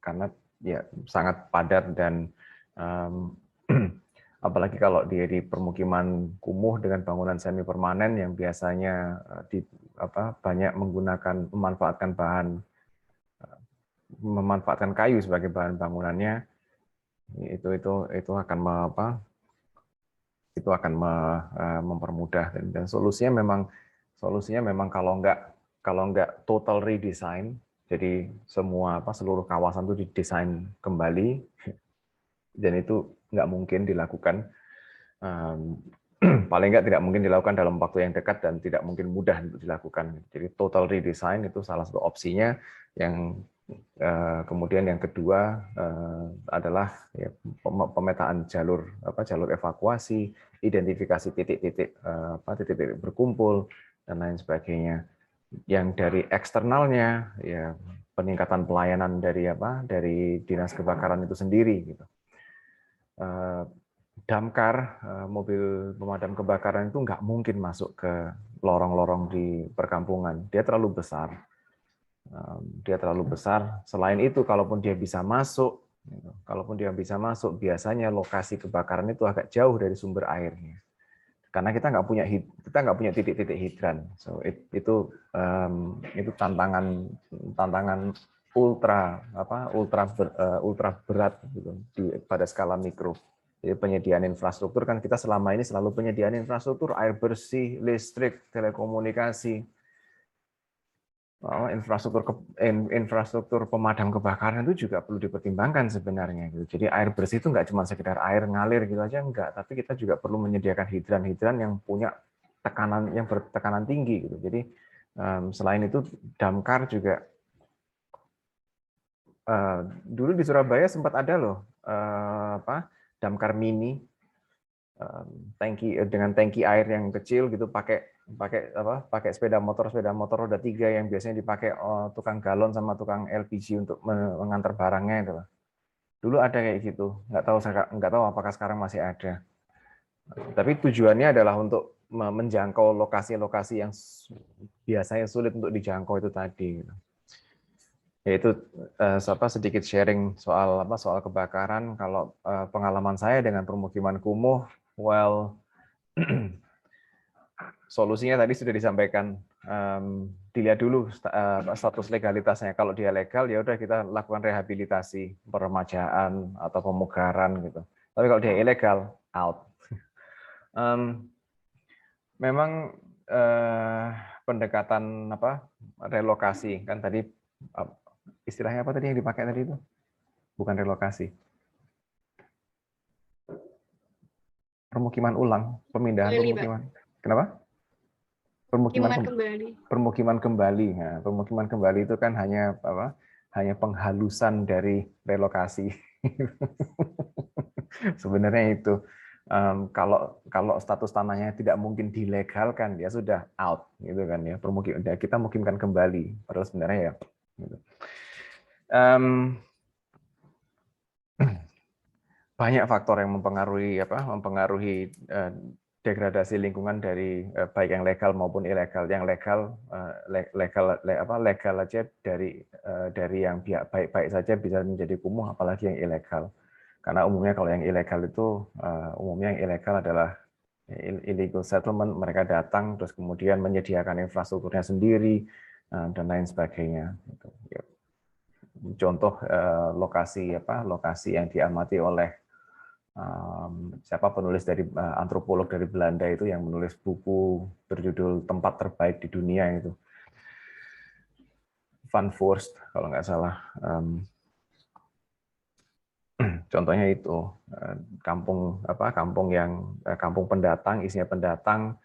Karena ya sangat padat dan apalagi kalau dia di permukiman kumuh dengan bangunan semi permanen yang biasanya banyak memanfaatkan kayu sebagai bahan bangunannya, itu akan mempermudah, dan solusinya memang kalau nggak total redesign, jadi seluruh kawasan itu didesain kembali, dan itu nggak mungkin dilakukan, paling nggak tidak mungkin dilakukan dalam waktu yang dekat dan tidak mungkin mudah untuk dilakukan. Jadi total redesign itu salah satu opsinya. Yang kemudian yang kedua adalah pemetaan jalur evakuasi, identifikasi titik-titik berkumpul dan lain sebagainya. Yang dari eksternalnya ya peningkatan pelayanan dari dinas kebakaran itu sendiri gitu. Damkar, mobil pemadam kebakaran itu nggak mungkin masuk ke lorong-lorong di perkampungan. Dia terlalu besar. Selain itu, kalaupun dia bisa masuk, biasanya lokasi kebakaran itu agak jauh dari sumber airnya. Karena kita nggak punya titik-titik hidran. So itu tantangan ultra berat gitu, pada skala mikro. Jadi penyediaan infrastruktur kan kita selama ini selalu penyediaan infrastruktur, air bersih, listrik, telekomunikasi, infrastruktur pemadam kebakaran itu juga perlu dipertimbangkan sebenarnya. Gitu. Jadi air bersih itu nggak cuma sekedar air ngalir gitu aja, enggak, tapi kita juga perlu menyediakan hidran-hidran yang punya tekanan yang bertekanan tinggi. Gitu. Jadi selain itu damkar juga dulu di Surabaya sempat ada loh damkar mini, tangki dengan tangki air yang kecil gitu, pakai sepeda motor roda 3 yang biasanya dipakai tukang galon sama tukang LPG untuk mengantar barangnya itu. Dulu ada kayak gitu, nggak tahu apakah sekarang masih ada. Tapi tujuannya adalah untuk menjangkau lokasi-lokasi yang biasanya sulit untuk dijangkau itu tadi. Yaitu sedikit sharing soal kebakaran. Kalau pengalaman saya dengan permukiman kumuh, well, solusinya tadi sudah disampaikan. Dilihat dulu status legalitasnya. Kalau dia legal, ya udah kita lakukan rehabilitasi, peremajaan atau pemugaran gitu. Tapi kalau dia ilegal, out. Memang pendekatan relokasi kan tadi istilahnya apa tadi yang dipakai tadi itu? Bukan relokasi. Permukiman ulang, pemindahan pemukiman. Kenapa? Permukiman kembali. Nah, pemukiman kembali itu kan hanya penghalusan dari relokasi. Sebenarnya itu kalau status tanahnya tidak mungkin dilegalkan, ya sudah out gitu kan ya. Kita mukimkan kembali. Padahal sebenarnya ya. Gitu. Banyak faktor yang mempengaruhi degradasi lingkungan dari baik yang legal maupun ilegal. Yang legal aja dari yang baik-baik saja bisa menjadi kumuh, apalagi yang ilegal. Karena umumnya kalau yang ilegal itu adalah illegal settlement, mereka datang terus kemudian menyediakan infrastrukturnya sendiri dan lain sebagainya. Contoh lokasi yang diamati oleh penulis dari antropolog dari Belanda itu yang menulis buku berjudul Tempat Terbaik di Dunia itu, Van Voorst kalau nggak salah. Contohnya itu kampung pendatang, isinya pendatang,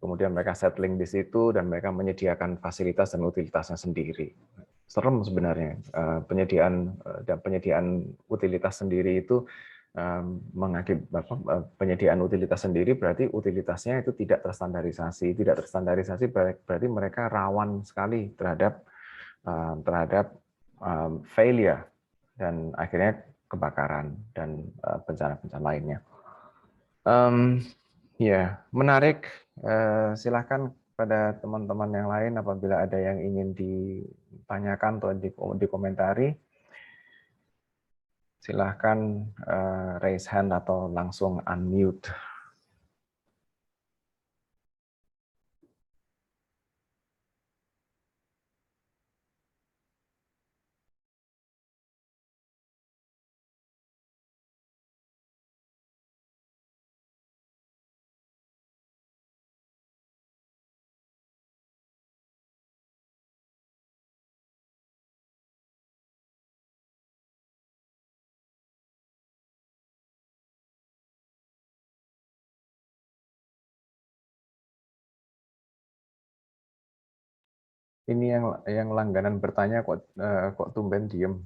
kemudian mereka settling di situ dan mereka menyediakan fasilitas dan utilitasnya sendiri. Serem sebenarnya penyediaan utilitas sendiri itu penyediaan utilitas sendiri berarti utilitasnya itu tidak terstandarisasi. Tidak terstandarisasi berarti mereka rawan sekali terhadap failure dan akhirnya kebakaran dan bencana-bencana lainnya. Ya, menarik. Silakan pada teman-teman yang lain apabila ada yang ingin ditanyakan atau dikomentari. Silahkan raise hand atau langsung unmute. Ini yang langganan bertanya kok tumben diem.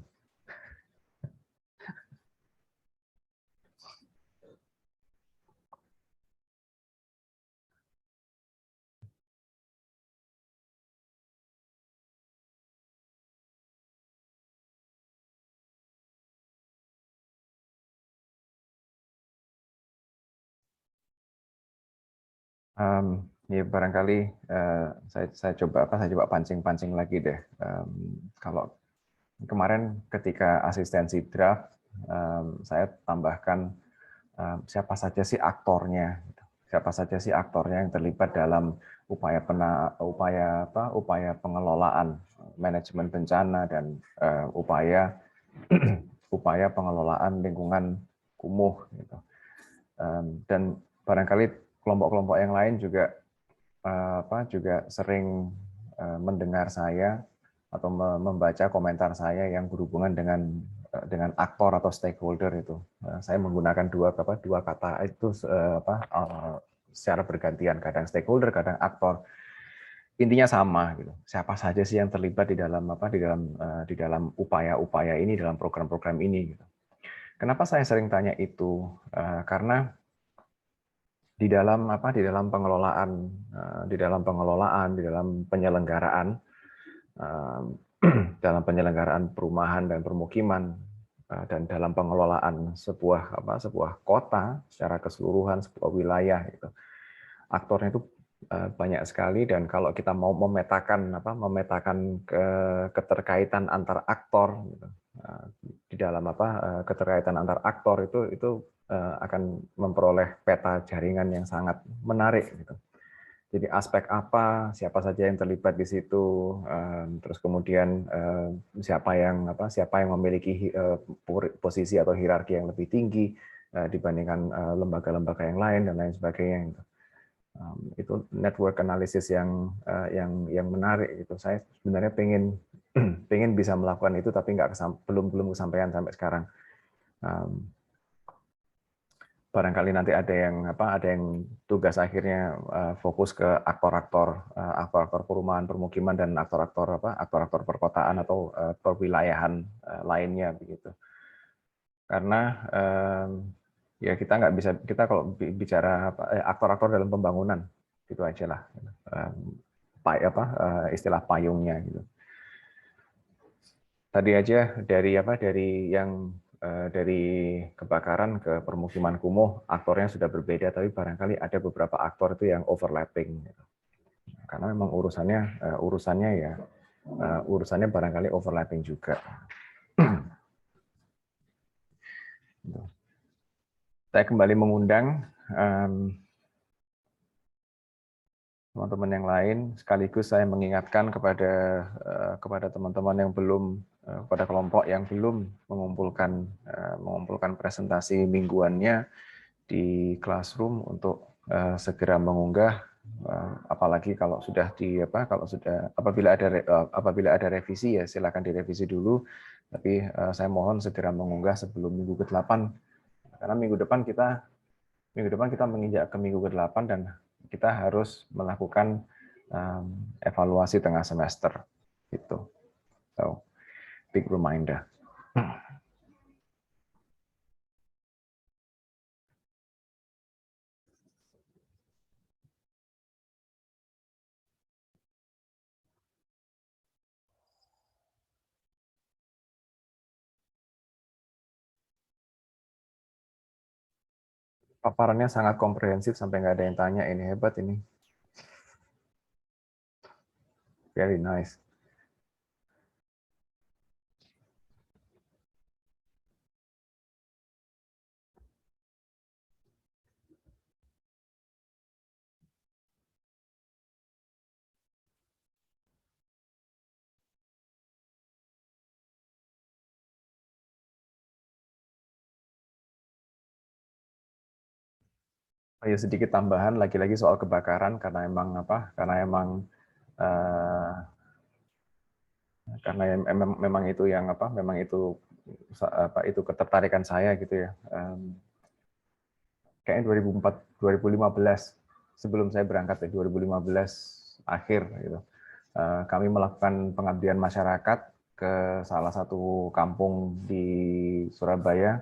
Ya barangkali saya coba pancing lagi deh. Kalau kemarin ketika asistensi draft, saya tambahkan siapa saja sih aktornya yang terlibat dalam upaya pengelolaan manajemen bencana dan upaya pengelolaan lingkungan kumuh gitu. Dan barangkali kelompok-kelompok yang lain juga juga sering mendengar saya atau membaca komentar saya yang berhubungan dengan aktor atau stakeholder itu. Saya menggunakan dua kata itu secara bergantian, kadang stakeholder, kadang aktor. Intinya sama gitu. Siapa saja sih yang terlibat di dalam upaya-upaya ini, dalam program-program ini gitu. Kenapa saya sering tanya itu? Karena di dalam pengelolaan, di dalam penyelenggaraan dalam penyelenggaraan perumahan dan permukiman dan dalam pengelolaan sebuah kota secara keseluruhan, sebuah wilayah gitu. Aktornya itu banyak sekali, dan kalau kita mau memetakan keterkaitan antar aktor gitu, di dalam keterkaitan antar aktor itu akan memperoleh peta jaringan yang sangat menarik gitu. Jadi aspek apa, siapa saja yang terlibat di situ, terus kemudian siapa yang memiliki posisi atau hierarki yang lebih tinggi dibandingkan lembaga-lembaga yang lain dan lain sebagainya gitu. Itu network analysis yang menarik gitu. Saya sebenarnya pengen bisa melakukan itu, tapi belum kesampaian sampai sekarang. Barangkali nanti ada yang tugas akhirnya fokus ke aktor-aktor perumahan permukiman dan aktor-aktor perkotaan atau perwilayahan lainnya begitu. Karena ya kita kalau bicara aktor-aktor dalam pembangunan gitu aja lah, istilah payungnya gitu. Tadi aja dari kebakaran ke permukiman kumuh, aktornya sudah berbeda, tapi barangkali ada beberapa aktor itu yang overlapping gitu. Karena memang urusannya barangkali overlapping juga. Saya kembali mengundang teman-teman yang lain, sekaligus saya mengingatkan kepada teman-teman yang belum, pada kelompok yang belum mengumpulkan presentasi mingguannya di Classroom untuk segera mengunggah, apalagi kalau apabila ada revisi ya silakan direvisi dulu, tapi saya mohon segera mengunggah sebelum minggu ke-8, karena minggu depan kita menginjak ke minggu ke-8 dan kita harus melakukan evaluasi tengah semester gitu. So, big reminder. Paparannya sangat komprehensif sampai nggak ada yang tanya, ini hebat ini. Very nice. Oh ya, sedikit tambahan lagi-lagi soal kebakaran, karena memang itu ketertarikan saya gitu ya. Kayaknya 2015 sebelum saya berangkat 2015 akhir gitu. Kami melakukan pengabdian masyarakat ke salah satu kampung di Surabaya,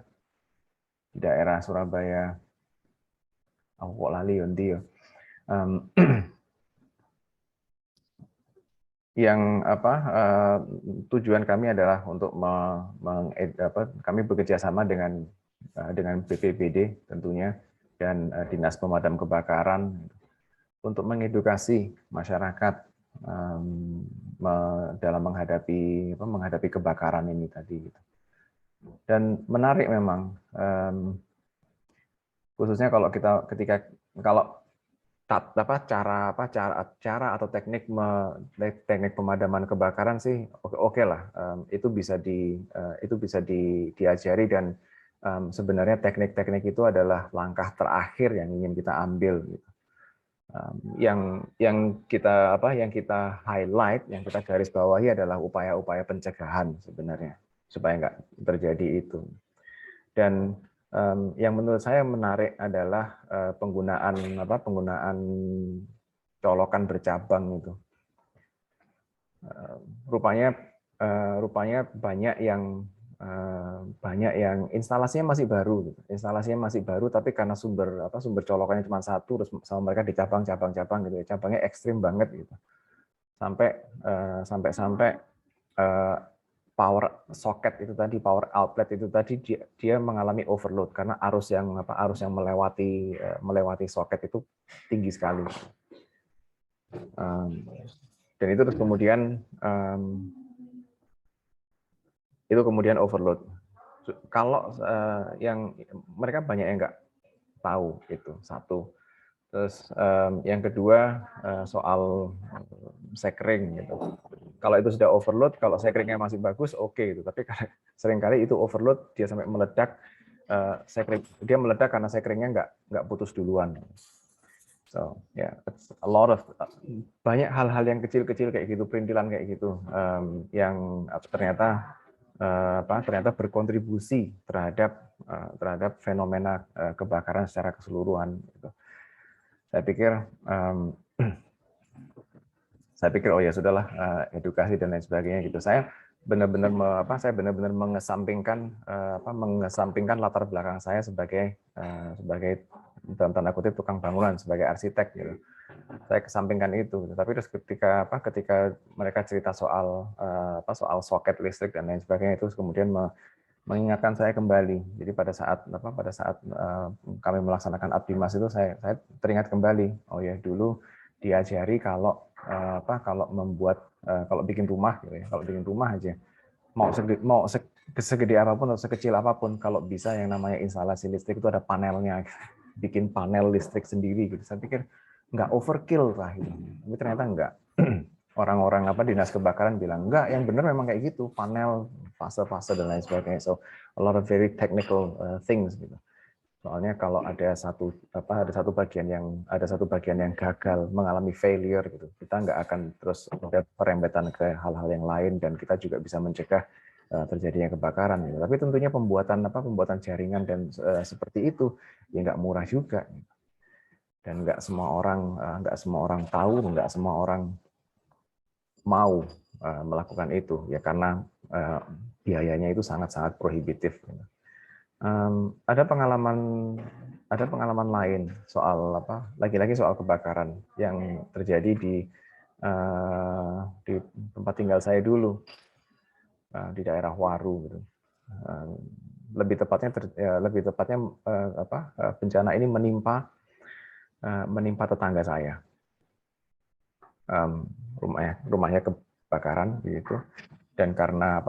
di daerah Surabaya. Aku kok lali Yonti ya. Yang tujuan kami adalah untuk kami bekerja sama dengan BPBD tentunya dan Dinas Pemadam Kebakaran untuk mengedukasi masyarakat dalam menghadapi kebakaran ini tadi. Dan menarik memang, khususnya kalau cara atau teknik pemadaman kebakaran sih oke lah, itu bisa diajari dan sebenarnya teknik-teknik itu adalah langkah terakhir yang ingin kita ambil. Gitu. Yang kita highlight, yang kita garis bawahi adalah upaya-upaya pencegahan sebenarnya supaya nggak terjadi itu. Dan yang menurut saya menarik adalah penggunaan colokan bercabang itu. Rupanya banyak yang instalasinya masih baru, tapi karena sumber colokannya cuma satu, terus sama mereka dicabang-cabang gitu, cabangnya ekstrim banget gitu, sampai power socket itu tadi, power outlet itu tadi dia mengalami overload karena arus yang melewati socket itu tinggi sekali. Dan itu terus kemudian overload. Kalau yang mereka banyak yang nggak tahu itu satu. Terus yang kedua soal sekring gitu. Kalau itu sudah overload, kalau sekringnya masih bagus, oke gitu. Tapi seringkali itu overload, dia sampai meledak. Dia meledak karena sekringnya nggak putus duluan. So yeah, it's a lot of banyak hal-hal yang kecil-kecil kayak gitu, perintilan kayak gitu, yang ternyata berkontribusi terhadap fenomena kebakaran secara keseluruhan. Gitu. Saya pikir oh ya sudahlah, edukasi dan lain sebagainya gitu. Saya benar-benar mengesampingkan latar belakang saya sebagai dalam tanda kutip tukang bangunan, sebagai arsitek gitu. Saya kesampingkan itu. Tapi terus ketika mereka cerita soal soket listrik dan lain sebagainya, itu kemudian mengingatkan saya kembali. Jadi pada saat kami melaksanakan Abdimas itu saya teringat kembali. Oh ya, dulu diajari kalau bikin rumah gitu ya. Kalau bikin rumah aja mau segede apapun atau sekecil apapun, kalau bisa yang namanya instalasi listrik itu ada panelnya. Bikin panel listrik sendiri gitu. Saya pikir nggak overkill lah gitu. Tapi ternyata enggak. Orang-orang dinas kebakaran bilang enggak, yang benar memang kayak gitu, panel, fase-fase dan lain sebagainya. So a lot of very technical things gitu. Soalnya kalau ada satu bagian yang gagal, mengalami failure gitu, kita nggak akan terus ada perembetan ke hal-hal yang lain, dan kita juga bisa mencegah terjadinya kebakaran. Gitu. Tapi tentunya pembuatan jaringan dan seperti itu ya nggak murah juga. Dan nggak semua orang tahu, nggak semua orang mau melakukan itu ya, karena biayanya itu sangat-sangat prohibitif. Ada pengalaman lain soal lagi-lagi soal kebakaran yang terjadi di tempat tinggal saya dulu, di daerah Waru gitu. Lebih tepatnya bencana ini menimpa tetangga saya. Rumahnya kebakaran gitu, dan karena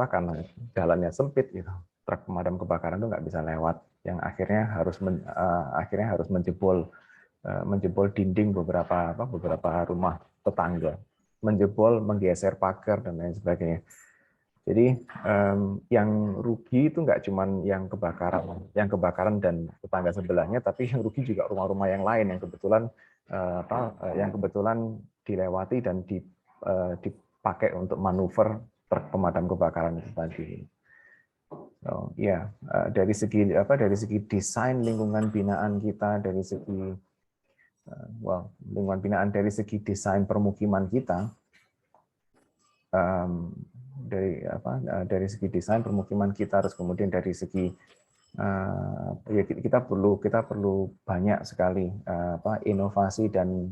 jalannya sempit gitu, truk pemadam kebakaran itu nggak bisa lewat, yang akhirnya harus menjebol dinding beberapa rumah tetangga, menggeser pagar dan lain sebagainya. Jadi yang rugi itu nggak cuma yang kebakaran dan tetangga sebelahnya, tapi yang rugi juga rumah-rumah yang lain yang kebetulan dilewati dan dipakai untuk manuver truk pemadam kebakaran itu tadi. So, ya, dari segi desain lingkungan binaan kita, dari segi lingkungan binaan, dari segi desain permukiman kita, dari segi desain permukiman kita, harus kemudian dari segi kita perlu banyak sekali inovasi dan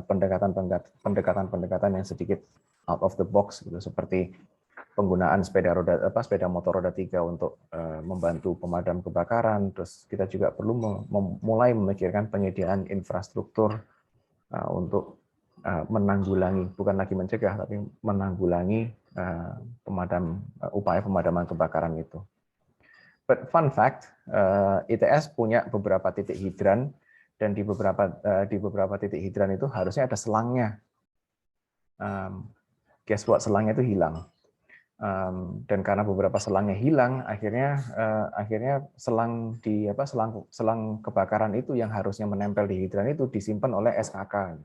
pendekatan yang sedikit out of the box gitu, seperti penggunaan sepeda motor roda 3 untuk membantu pemadam kebakaran. Terus kita juga perlu mulai memikirkan penyediaan infrastruktur untuk menanggulangi, bukan lagi mencegah, tapi menanggulangi upaya pemadaman kebakaran itu. But fun fact, ITS punya beberapa titik hidran, dan di beberapa titik hidran itu harusnya ada selangnya. Guess what, selangnya itu hilang. Dan karena beberapa selangnya hilang, akhirnya selang kebakaran itu yang harusnya menempel di hidran itu disimpan oleh SKK.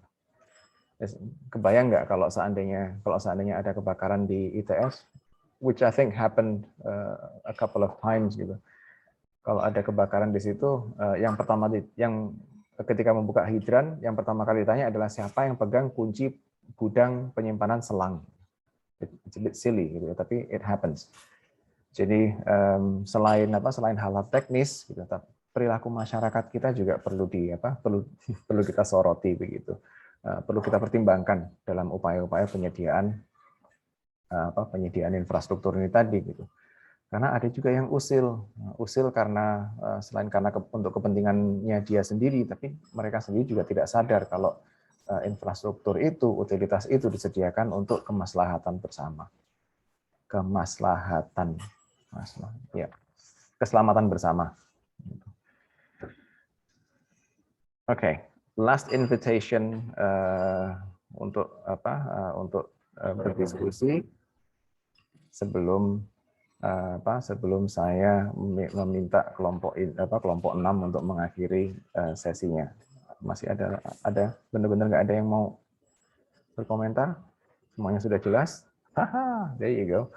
Kebayang nggak kalau seandainya ada kebakaran di ITS, which I think happened a couple of times gitu. Kalau ada kebakaran di situ, yang ketika membuka hidran, yang pertama kali ditanya adalah siapa yang pegang kunci gudang penyimpanan selang. It's a bit silly gitu, tapi it happens. Jadi selain hal-hal teknis, gitu, perilaku masyarakat kita juga perlu kita soroti begitu, perlu kita pertimbangkan dalam upaya-upaya penyediaan infrastruktur ini tadi gitu. Karena ada juga yang usil karena selain karena untuk kepentingannya dia sendiri, tapi mereka sendiri juga tidak sadar kalau infrastruktur itu, utilitas itu disediakan untuk keselamatan bersama. Keselamatan bersama. Oke, last invitation untuk berdiskusi sebelum saya meminta kelompok 6 untuk mengakhiri sesinya. Masih ada benar-benar nggak ada yang mau berkomentar? Semuanya sudah jelas? Haha, there you go.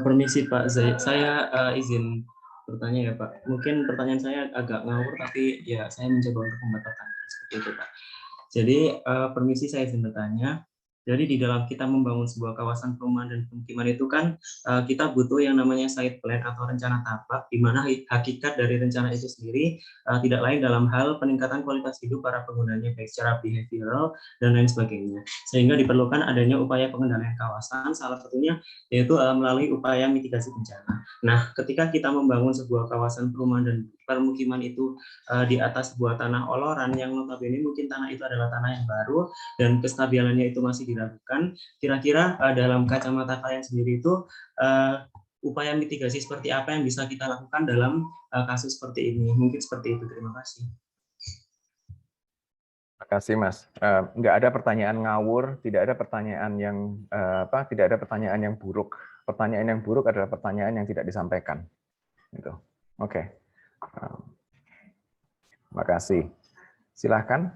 Permisi Pak Zaid, saya izin bertanya ya Pak. Mungkin pertanyaan saya agak ngawur, tapi ya saya mencoba untuk membatalkan seperti itu Pak. Jadi permisi saya izin bertanya. Jadi di dalam kita membangun sebuah kawasan perumahan dan pemukiman itu kan kita butuh yang namanya site plan atau rencana tapak, di mana hakikat dari rencana itu sendiri tidak lain dalam hal peningkatan kualitas hidup para penggunanya baik secara behavioral dan lain sebagainya. Sehingga diperlukan adanya upaya pengendalian kawasan, salah satunya yaitu melalui upaya mitigasi bencana. Nah, ketika kita membangun sebuah kawasan perumahan dan permukiman itu di atas sebuah tanah oloran yang notabene mungkin tanah itu adalah tanah yang baru dan kestabilannya itu masih diragukan, kira-kira dalam kacamata kalian sendiri itu upaya mitigasi seperti apa yang bisa kita lakukan dalam kasus seperti ini? Mungkin seperti itu. Terima kasih. Terima kasih Mas. Nggak ada pertanyaan ngawur, tidak ada pertanyaan yang buruk. Pertanyaan yang buruk adalah pertanyaan yang tidak disampaikan. Gitu. Oke. Terima kasih. Silahkan.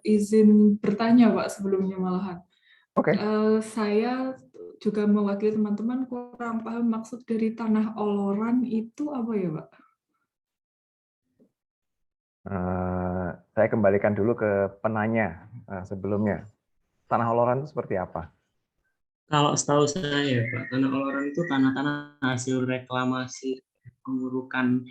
Izin bertanya Pak sebelumnya malahan. Oke. Saya juga mewakili teman-teman kurang paham maksud dari tanah oloran itu apa ya Pak? Saya kembalikan dulu ke penanya sebelumnya. Tanah oloran itu seperti apa? Kalau setahu saya Pak, tanah oloran itu tanah-tanah hasil reklamasi pengurukan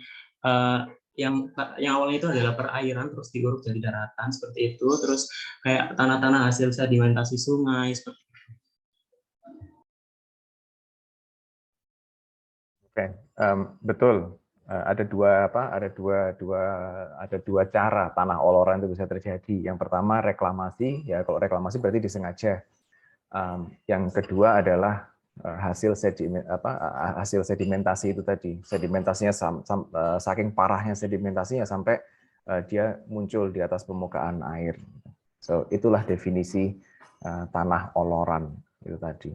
yang awalnya itu adalah perairan terus diuruk jadi daratan seperti itu, terus kayak tanah-tanah hasil sedimentasi sungai seperti itu. Oke, betul. Ada dua cara tanah oloran itu bisa terjadi. Yang pertama reklamasi, ya kalau reklamasi berarti disengaja. Yang kedua adalah hasil sedimentasi itu tadi. Sedimentasinya saking parahnya sedimentasinya sampai dia muncul di atas permukaan air. So itulah definisi tanah oloran itu tadi.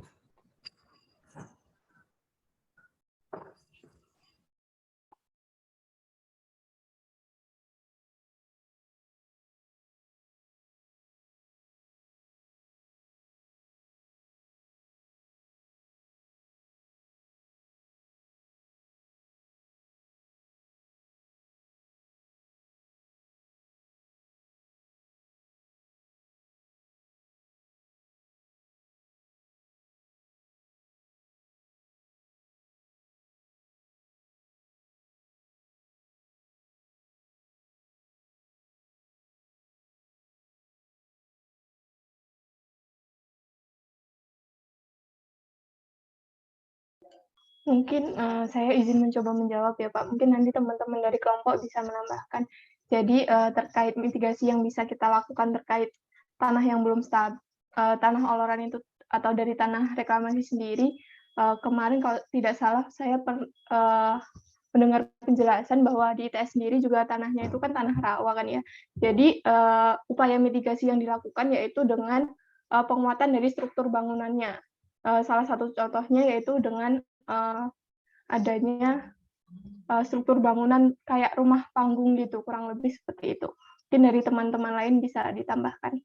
Mungkin saya izin mencoba menjawab ya Pak. Mungkin nanti teman-teman dari kelompok bisa menambahkan. Jadi terkait mitigasi yang bisa kita lakukan terkait tanah yang belum stabil, tanah oloran itu atau dari tanah reklamasi sendiri. Kemarin kalau tidak salah saya mendengar penjelasan bahwa di ITS sendiri juga tanahnya itu kan tanah rawa kan ya. Jadi upaya mitigasi yang dilakukan yaitu dengan penguatan dari struktur bangunannya. Salah satu contohnya yaitu dengan adanya struktur bangunan kayak rumah panggung gitu, kurang lebih seperti itu. Mungkin dari teman-teman lain bisa ditambahkan.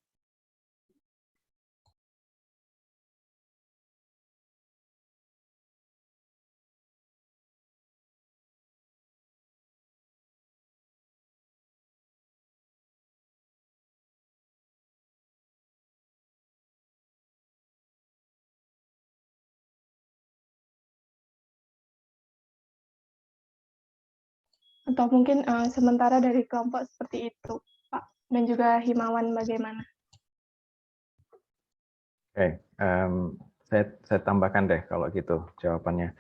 Atau mungkin sementara dari kelompok seperti itu, Pak. Dan juga Himawan bagaimana? Oke, saya tambahkan deh kalau gitu jawabannya.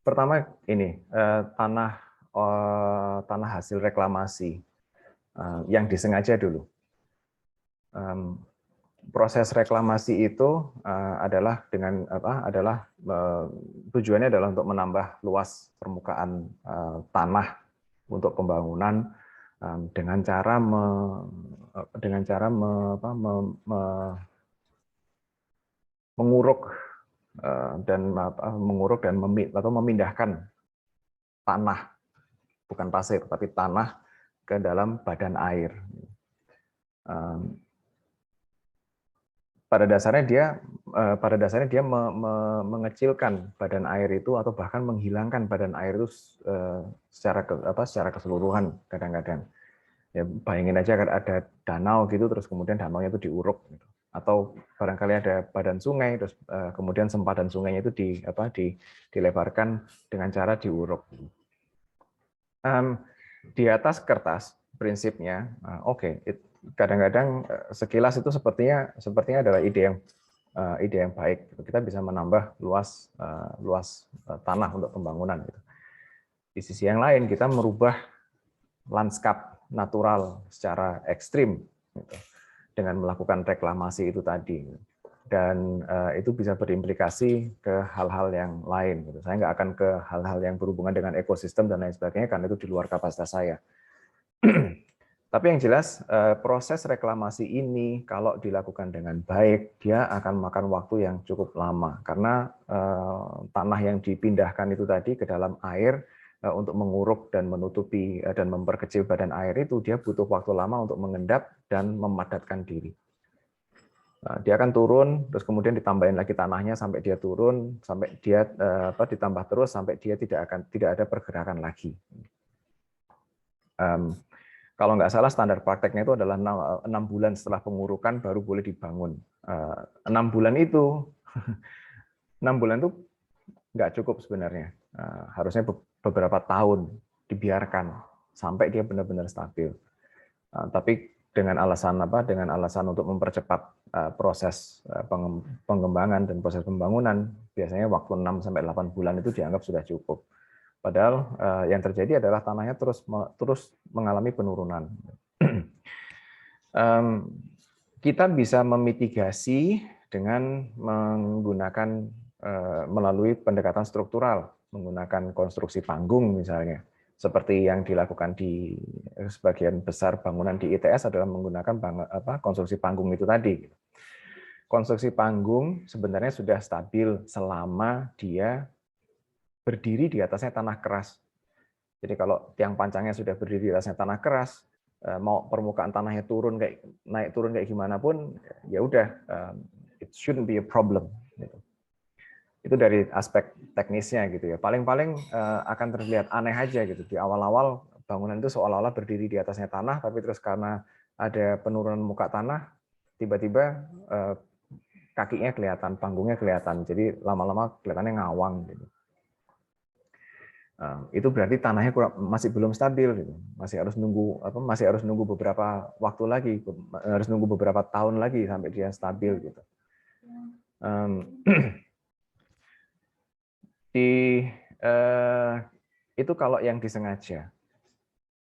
Pertama ini tanah hasil reklamasi yang disengaja dulu. Proses reklamasi itu adalah tujuannya adalah untuk menambah luas permukaan tanah untuk pembangunan dengan cara menguruk dan memindahkan tanah, bukan pasir tapi tanah ke dalam badan air. Pada dasarnya dia mengecilkan badan air itu atau bahkan menghilangkan badan air itu secara keseluruhan kadang-kadang. Ya, bayangin aja kan ada danau gitu, terus kemudian danaunya itu diuruk gitu. Atau barangkali ada badan sungai, terus kemudian sempadan sungainya itu dilebarkan dengan cara diuruk. Di atas kertas prinsipnya oke. Kadang-kadang sekilas itu sepertinya adalah ide yang baik. Kita bisa menambah luas tanah untuk pembangunan. Di sisi yang lain kita merubah lanskap natural secara ekstrim dengan melakukan reklamasi itu tadi. Dan itu bisa berimplikasi ke hal-hal yang lain. Saya nggak akan ke hal-hal yang berhubungan dengan ekosistem dan lain sebagainya karena itu di luar kapasitas saya. Tapi yang jelas proses reklamasi ini kalau dilakukan dengan baik, dia akan makan waktu yang cukup lama karena tanah yang dipindahkan itu tadi ke dalam air untuk menguruk dan menutupi dan memperkecil badan air itu dia butuh waktu lama untuk mengendap dan memadatkan diri. Dia akan turun, terus kemudian ditambahin lagi tanahnya sampai dia turun, sampai dia ditambah terus sampai dia tidak ada pergerakan lagi. Kalau nggak salah standar prakteknya itu adalah 6 bulan setelah pengurukan baru boleh dibangun. 6 bulan itu 6 bulan itu nggak cukup sebenarnya. Harusnya beberapa tahun dibiarkan sampai dia benar-benar stabil. Tapi dengan alasan untuk mempercepat proses pengembangan dan proses pembangunan, biasanya waktu 6 sampai 8 bulan itu dianggap sudah cukup. Padahal yang terjadi adalah tanahnya terus mengalami penurunan. Kita bisa memitigasi dengan menggunakan melalui pendekatan struktural, menggunakan konstruksi panggung misalnya, seperti yang dilakukan di sebagian besar bangunan di ITS adalah menggunakan konstruksi panggung itu tadi. Konstruksi panggung sebenarnya sudah stabil selama dia berdiri di atasnya tanah keras. Jadi kalau tiang pancangnya sudah berdiri di atasnya tanah keras, mau permukaan tanahnya naik turun kayak gimana pun, ya udah, it shouldn't be a problem. Gitu. Itu dari aspek teknisnya gitu ya. Paling-paling akan terlihat aneh aja gitu. Di awal-awal bangunan itu seolah-olah berdiri di atasnya tanah, tapi terus karena ada penurunan muka tanah, tiba-tiba kakinya kelihatan, panggungnya kelihatan. Jadi lama-lama kelihatannya ngawang gitu. Itu berarti tanahnya masih belum stabil, gitu. Masih harus nunggu beberapa waktu lagi, harus nunggu beberapa tahun lagi sampai dia stabil gitu. Itu kalau yang disengaja.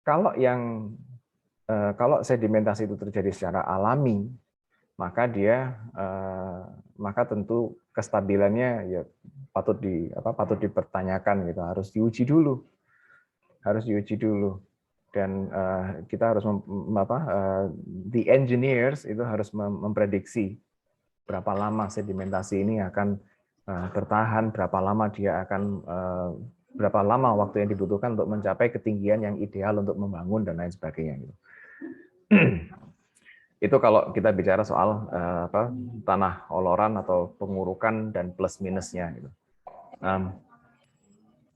Kalau sedimentasi itu terjadi secara alami, maka dia maka tentu kestabilannya ya patut dipertanyakan gitu, harus diuji dulu. Dan kita harus the engineers itu harus memprediksi berapa lama sedimentasi ini akan bertahan, berapa lama waktu yang dibutuhkan untuk mencapai ketinggian yang ideal untuk membangun dan lain sebagainya gitu. Itu kalau kita bicara soal tanah oloran atau pengurukan dan plus minusnya gitu.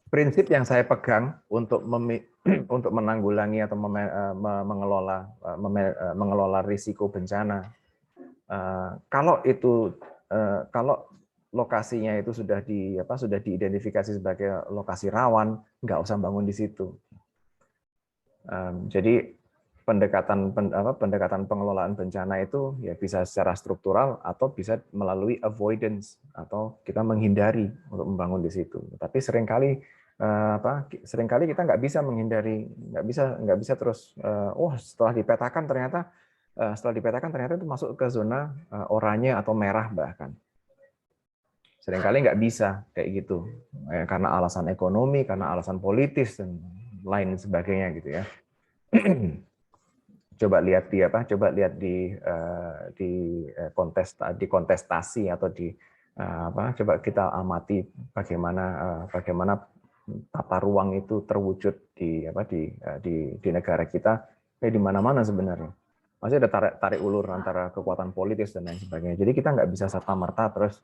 Prinsip yang saya pegang untuk menanggulangi atau mengelola risiko bencana, kalau lokasinya itu sudah diidentifikasi sebagai lokasi rawan, nggak usah bangun di situ. Jadi pendekatan pengelolaan bencana itu ya bisa secara struktural atau bisa melalui avoidance atau kita menghindari untuk membangun di situ. Tapi seringkali kita nggak bisa menghindari, nggak bisa terus setelah dipetakan ternyata itu masuk ke zona oranye atau merah bahkan. Seringkali nggak bisa kayak gitu karena alasan ekonomi, karena alasan politis dan lain sebagainya gitu ya. Coba lihat di kontestasi atau coba kita amati bagaimana tata ruang itu terwujud di negara kita di mana-mana sebenarnya. Masih ada tarik ulur antara kekuatan politis dan lain sebagainya. Jadi kita nggak bisa serta-merta terus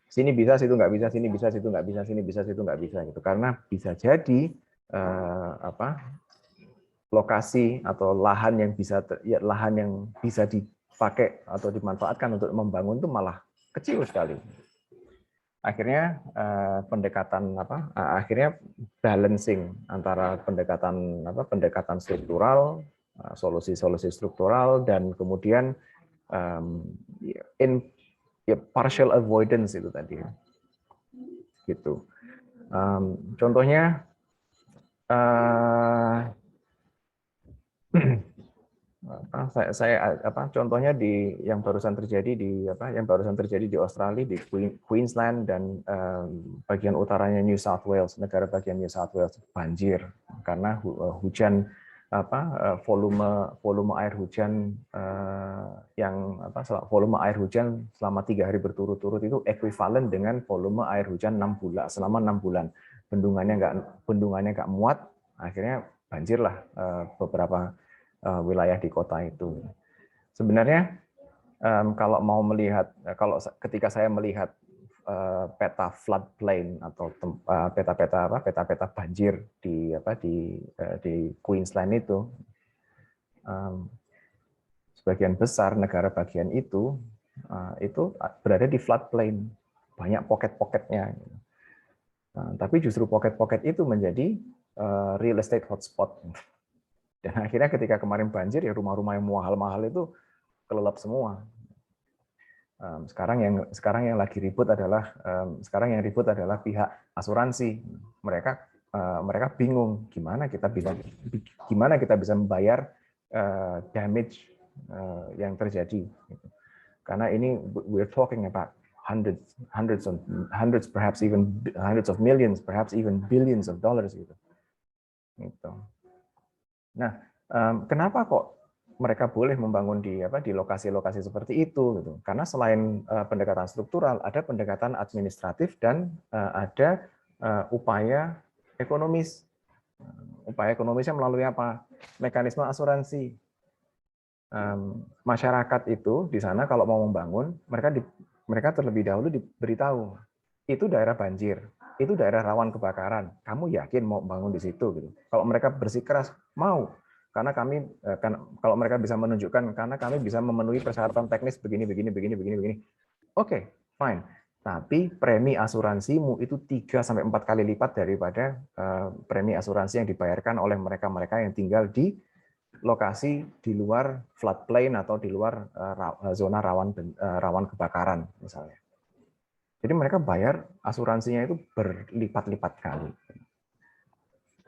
sini bisa, situ nggak bisa, sini bisa, situ nggak bisa, sini bisa, situ nggak bisa gitu. Karena bisa jadi lokasi atau lahan yang bisa dipakai atau dimanfaatkan untuk membangun itu malah kecil sekali. Akhirnya akhirnya balancing antara pendekatan struktural, solusi struktural, dan kemudian partial avoidance itu tadi, gitu. Contohnya. Contohnya yang barusan terjadi di Australia, di Queensland dan bagian utaranya New South Wales, negara bagian New South Wales banjir karena hujan volume air hujan volume air hujan selama 3 hari berturut-turut itu ekuivalen dengan volume air hujan selama 6 bulan. Bendungannya nggak muat, akhirnya banjirlah beberapa wilayah di kota itu. Sebenarnya ketika saya melihat peta floodplain atau peta banjir di Queensland itu, sebagian besar negara bagian itu berada di floodplain, banyak pocket-pocketnya. Tapi justru pocket-pocket itu menjadi real estate hotspot. Dan akhirnya ketika kemarin banjir, ya rumah-rumah yang mahal-mahal itu kelelap semua. Sekarang yang ribut adalah pihak asuransi. Mereka bingung gimana kita bisa membayar damage yang terjadi. Karena ini we're talking about hundreds, perhaps even hundreds of millions, perhaps even billions of dollars gitu. Nah, kenapa kok mereka boleh membangun di lokasi-lokasi seperti itu gitu? Karena selain pendekatan struktural, ada pendekatan administratif dan ada upaya ekonomis. Upaya ekonomisnya melalui apa? Mekanisme asuransi. Masyarakat itu di sana kalau mau membangun, mereka terlebih dahulu diberitahu itu daerah banjir, itu daerah rawan kebakaran. Kamu yakin mau bangun di situ gitu? Kalau mereka bersikeras mau, karena kalau mereka bisa menunjukkan karena kami bisa memenuhi persyaratan teknis begini. Oke, fine. Tapi premi asuransimu itu 3-4 kali lipat daripada premi asuransi yang dibayarkan oleh mereka-mereka yang tinggal di lokasi di luar floodplain atau di luar zona rawan kebakaran misalnya. Jadi mereka bayar asuransinya itu berlipat-lipat kali.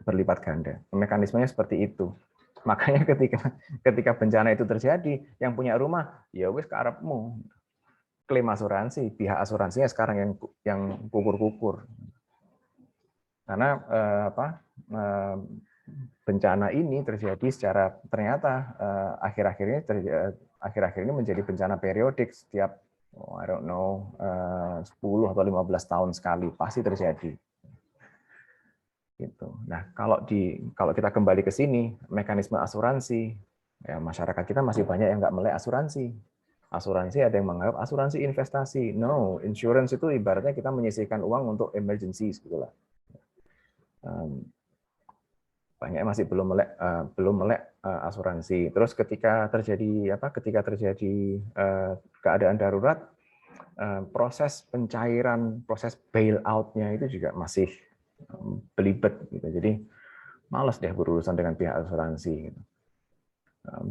Berlipat ganda. Mekanismenya seperti itu. Makanya ketika bencana itu terjadi, yang punya rumah, ya wis karepmu. klaim asuransi, pihak asuransinya sekarang yang kukur-kukur. Karena bencana ini terjadi secara ternyata akhir-akhir ini menjadi bencana periodik setiap I don't know 10 atau 15 tahun sekali pasti terjadi. Gitu. Nah, kalau kita kembali ke sini, mekanisme asuransi, ya masyarakat kita masih banyak yang nggak melek asuransi. Asuransi ada yang menganggap asuransi investasi. No, insurance itu ibaratnya kita menyisihkan uang untuk emergency sebetulnya. Banyak masih belum melek asuransi. Terus ketika terjadi keadaan darurat, proses pencairan, proses bailout-nya itu juga masih belibet gitu. Jadi malas deh berurusan dengan pihak asuransi gitu.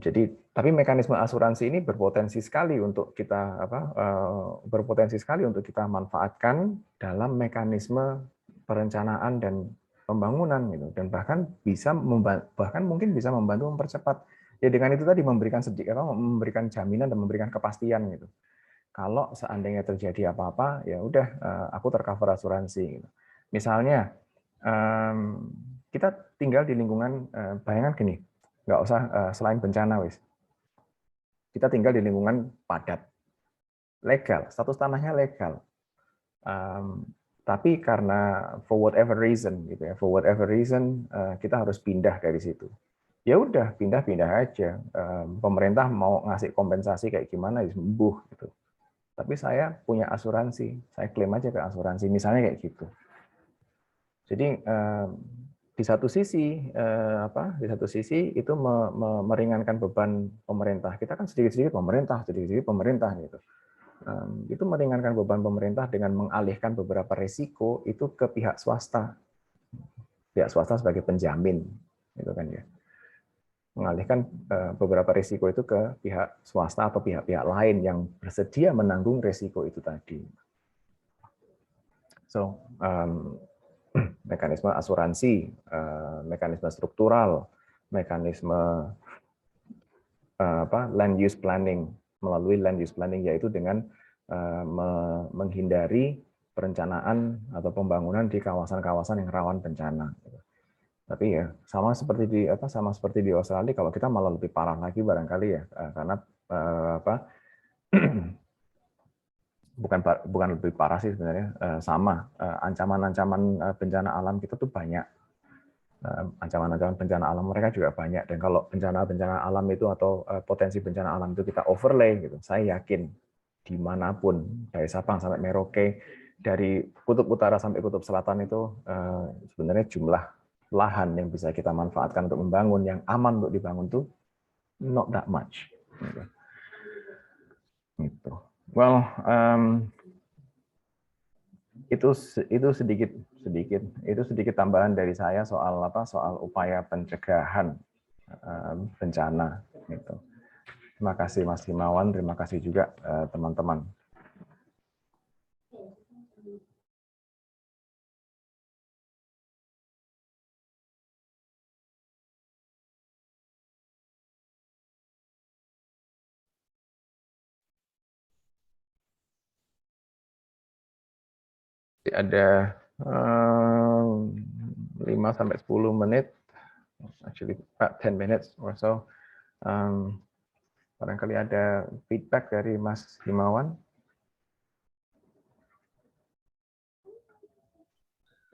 Jadi tapi mekanisme asuransi ini berpotensi sekali untuk kita manfaatkan dalam mekanisme perencanaan dan pembangunan gitu, dan bahkan mungkin bisa membantu mempercepat, ya dengan itu tadi memberikan jaminan dan memberikan kepastian gitu. Kalau seandainya terjadi apa-apa, ya udah aku tercover asuransi gitu. Misalnya kita tinggal di lingkungan, bayangan gini, nggak usah selain bencana wis, kita tinggal di lingkungan padat, legal, status tanahnya legal. Tapi karena for whatever reason kita harus pindah dari situ. Ya udah pindah aja. Pemerintah mau ngasih kompensasi kayak gimana ya sembuh gitu. Tapi saya punya asuransi, saya klaim aja ke asuransi, misalnya kayak gitu. Jadi di satu sisi itu meringankan beban pemerintah. Kita kan sedikit-sedikit pemerintah gitu. Itu meringankan beban pemerintah dengan mengalihkan beberapa risiko itu ke pihak swasta sebagai penjamin, gitu kan ya. Mengalihkan beberapa risiko itu ke pihak swasta atau pihak-pihak lain yang bersedia menanggung risiko itu tadi. So, mekanisme asuransi, mekanisme struktural, mekanisme land use planning, melalui land use planning yaitu dengan menghindari perencanaan atau pembangunan di kawasan-kawasan yang rawan bencana. Tapi ya sama seperti di Australia, kalau kita malah lebih parah lagi barangkali ya, karena bukan lebih parah sih sebenarnya, sama ancaman-ancaman bencana alam kita tuh banyak. Ancaman-ancaman bencana alam mereka juga banyak, dan kalau bencana alam itu atau potensi bencana alam itu kita overlay gitu, saya yakin dimanapun dari Sabang sampai Merauke, dari kutub utara sampai kutub selatan itu sebenarnya jumlah lahan yang bisa kita manfaatkan untuk membangun yang aman untuk dibangun tuh not that much. Gitu. Well, itu sedikit tambahan dari saya soal upaya pencegahan bencana gitu. Terima kasih Mas Himawan, terima kasih juga teman-teman. Ada 5-10 menit, actually about 10 minutes or so. Barangkali ada feedback dari Mas Himawan.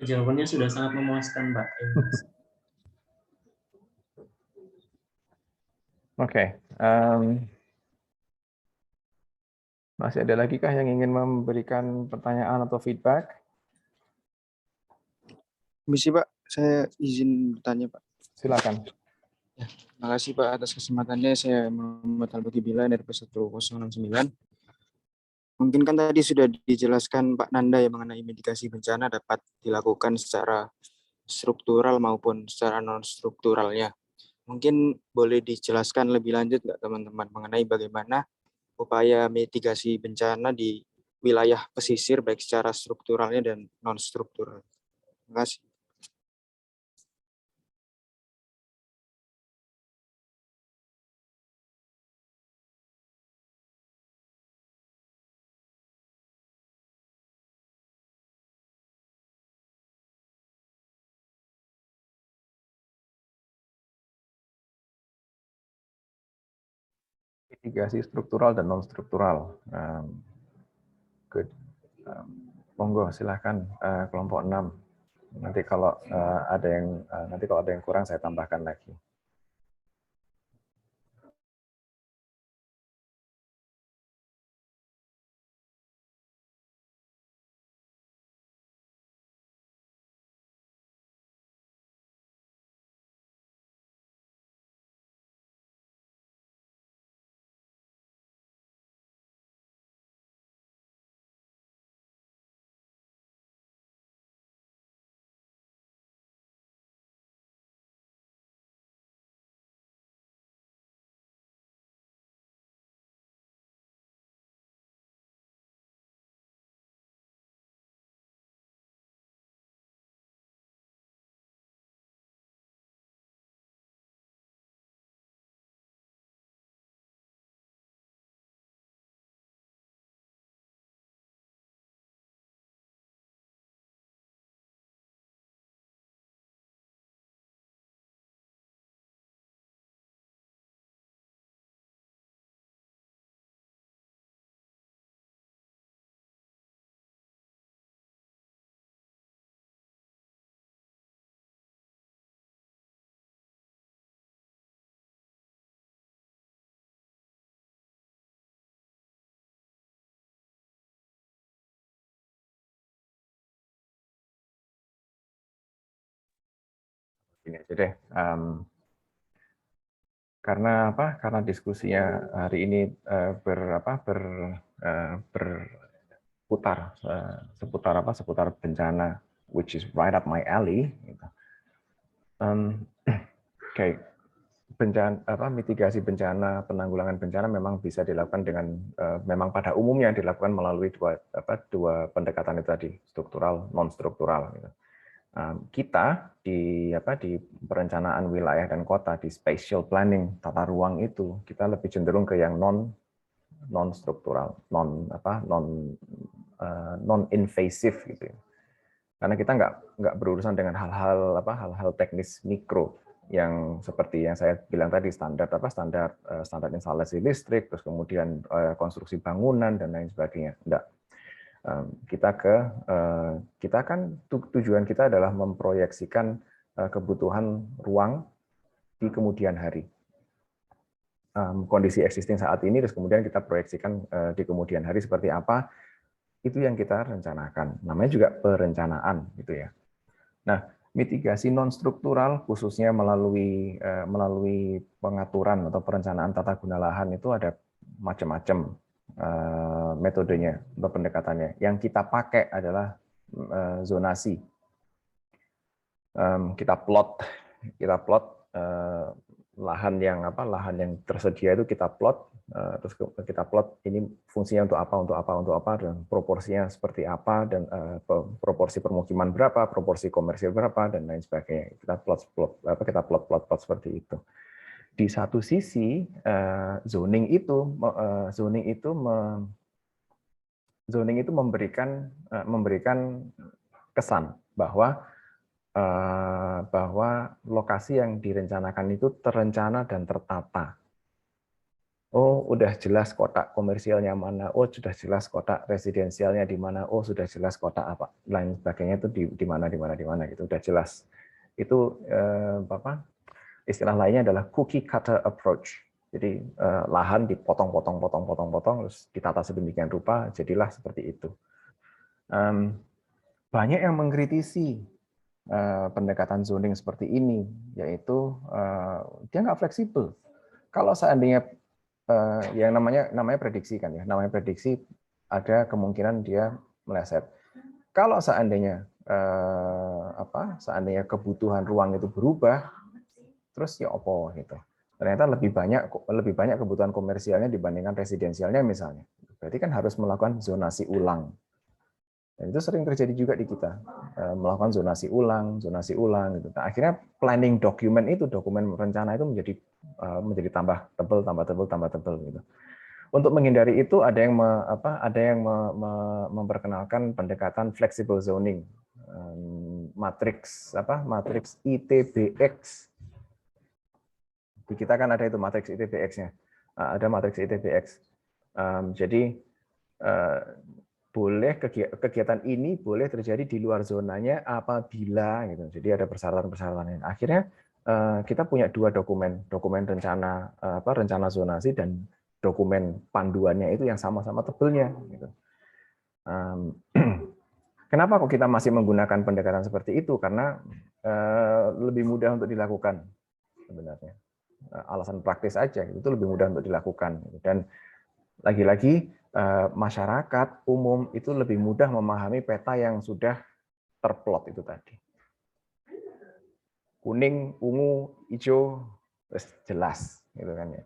Jawabannya sudah sangat memuaskan, Pak. Oke. Masih ada lagi kah yang ingin memberikan pertanyaan atau feedback? Misi Pak, saya izin bertanya Pak. Silakan. Ya, terima kasih Pak atas kesempatannya. Saya Muhammad Al-Baqi Bila dari P1069. Mungkin kan tadi sudah dijelaskan Pak Nanda ya mengenai mitigasi bencana dapat dilakukan secara struktural maupun secara non-strukturalnya. Mungkin boleh dijelaskan lebih lanjut nggak teman-teman mengenai bagaimana upaya mitigasi bencana di wilayah pesisir baik secara strukturalnya dan non-struktural. Terima kasih. mitigasi struktural dan non struktural. Good. Monggo silahkan kelompok 6. Nanti kalau ada yang kurang saya tambahkan lagi. Ini aja deh. Karena apa? Karena diskusinya hari ini berputar seputar bencana, which is right up my alley. Gitu. Mitigasi bencana, penanggulangan bencana memang bisa dilakukan dengan memang pada umumnya dilakukan melalui dua pendekatan itu tadi, struktural, non struktural. Gitu. Kita di perencanaan wilayah dan kota, di spatial planning tata ruang itu kita lebih cenderung ke yang non struktural, non invasive gitu. Karena kita nggak berurusan dengan hal-hal teknis mikro yang seperti yang saya bilang tadi, standar instalasi listrik, terus kemudian konstruksi bangunan dan lain sebagainya. Enggak. Kita kan tujuan kita adalah memproyeksikan kebutuhan ruang di kemudian hari. Kondisi existing saat ini, terus kemudian kita proyeksikan di kemudian hari seperti apa, itu yang kita rencanakan. Namanya juga perencanaan, gitu ya. Nah, mitigasi non struktural khususnya melalui pengaturan atau perencanaan tata guna lahan itu ada macam-macam metodenya atau pendekatannya. Yang kita pakai adalah zonasi. Kita plot lahan yang tersedia itu kita plot, terus kita plot ini fungsinya untuk apa dan proporsinya seperti apa, dan proporsi permukiman berapa, proporsi komersil berapa, dan lain sebagainya. Kita plot seperti itu. Di satu sisi zoning itu memberikan kesan bahwa lokasi yang direncanakan itu terencana dan tertata. Oh, udah jelas kotak komersialnya mana, oh sudah jelas kotak residensialnya di mana, oh sudah jelas kotak apa, lain sebagainya itu di mana gitu, udah jelas. Itu istilah lainnya adalah cookie cutter approach. Jadi lahan dipotong, terus ditata sedemikian rupa, jadilah seperti itu. Banyak yang mengkritisi pendekatan zoning seperti ini, yaitu dia nggak fleksibel. Kalau seandainya yang namanya prediksi kan ya, namanya prediksi ada kemungkinan dia meleset. Kalau seandainya seandainya kebutuhan ruang itu berubah, terus ya opo gitu. Ternyata lebih banyak kebutuhan komersialnya dibandingkan residensialnya misalnya. Berarti kan harus melakukan zonasi ulang. Dan itu sering terjadi juga di kita, melakukan zonasi ulang gitu. Nah, akhirnya planning dokumen rencana itu menjadi tambah tebal gitu. Untuk menghindari itu ada yang memperkenalkan pendekatan flexible zoning, matriks ITBX. Di kita kan ada itu matriks ITBX-nya. ada matriks ITBX. Jadi boleh kegiatan ini boleh terjadi di luar zonanya apabila gitu. Jadi ada persyaratan-persyaratan. Akhirnya kita punya dua dokumen rencana rencana zonasi dan dokumen panduannya itu yang sama-sama tebelnya. Gitu. Kenapa kok kita masih menggunakan pendekatan seperti itu? Karena lebih mudah untuk dilakukan sebenarnya. Alasan praktis aja, itu lebih mudah untuk dilakukan. Dan lagi-lagi masyarakat umum itu lebih mudah memahami peta yang sudah terplot itu tadi. Kuning, ungu, hijau, jelas, gitu kan ya.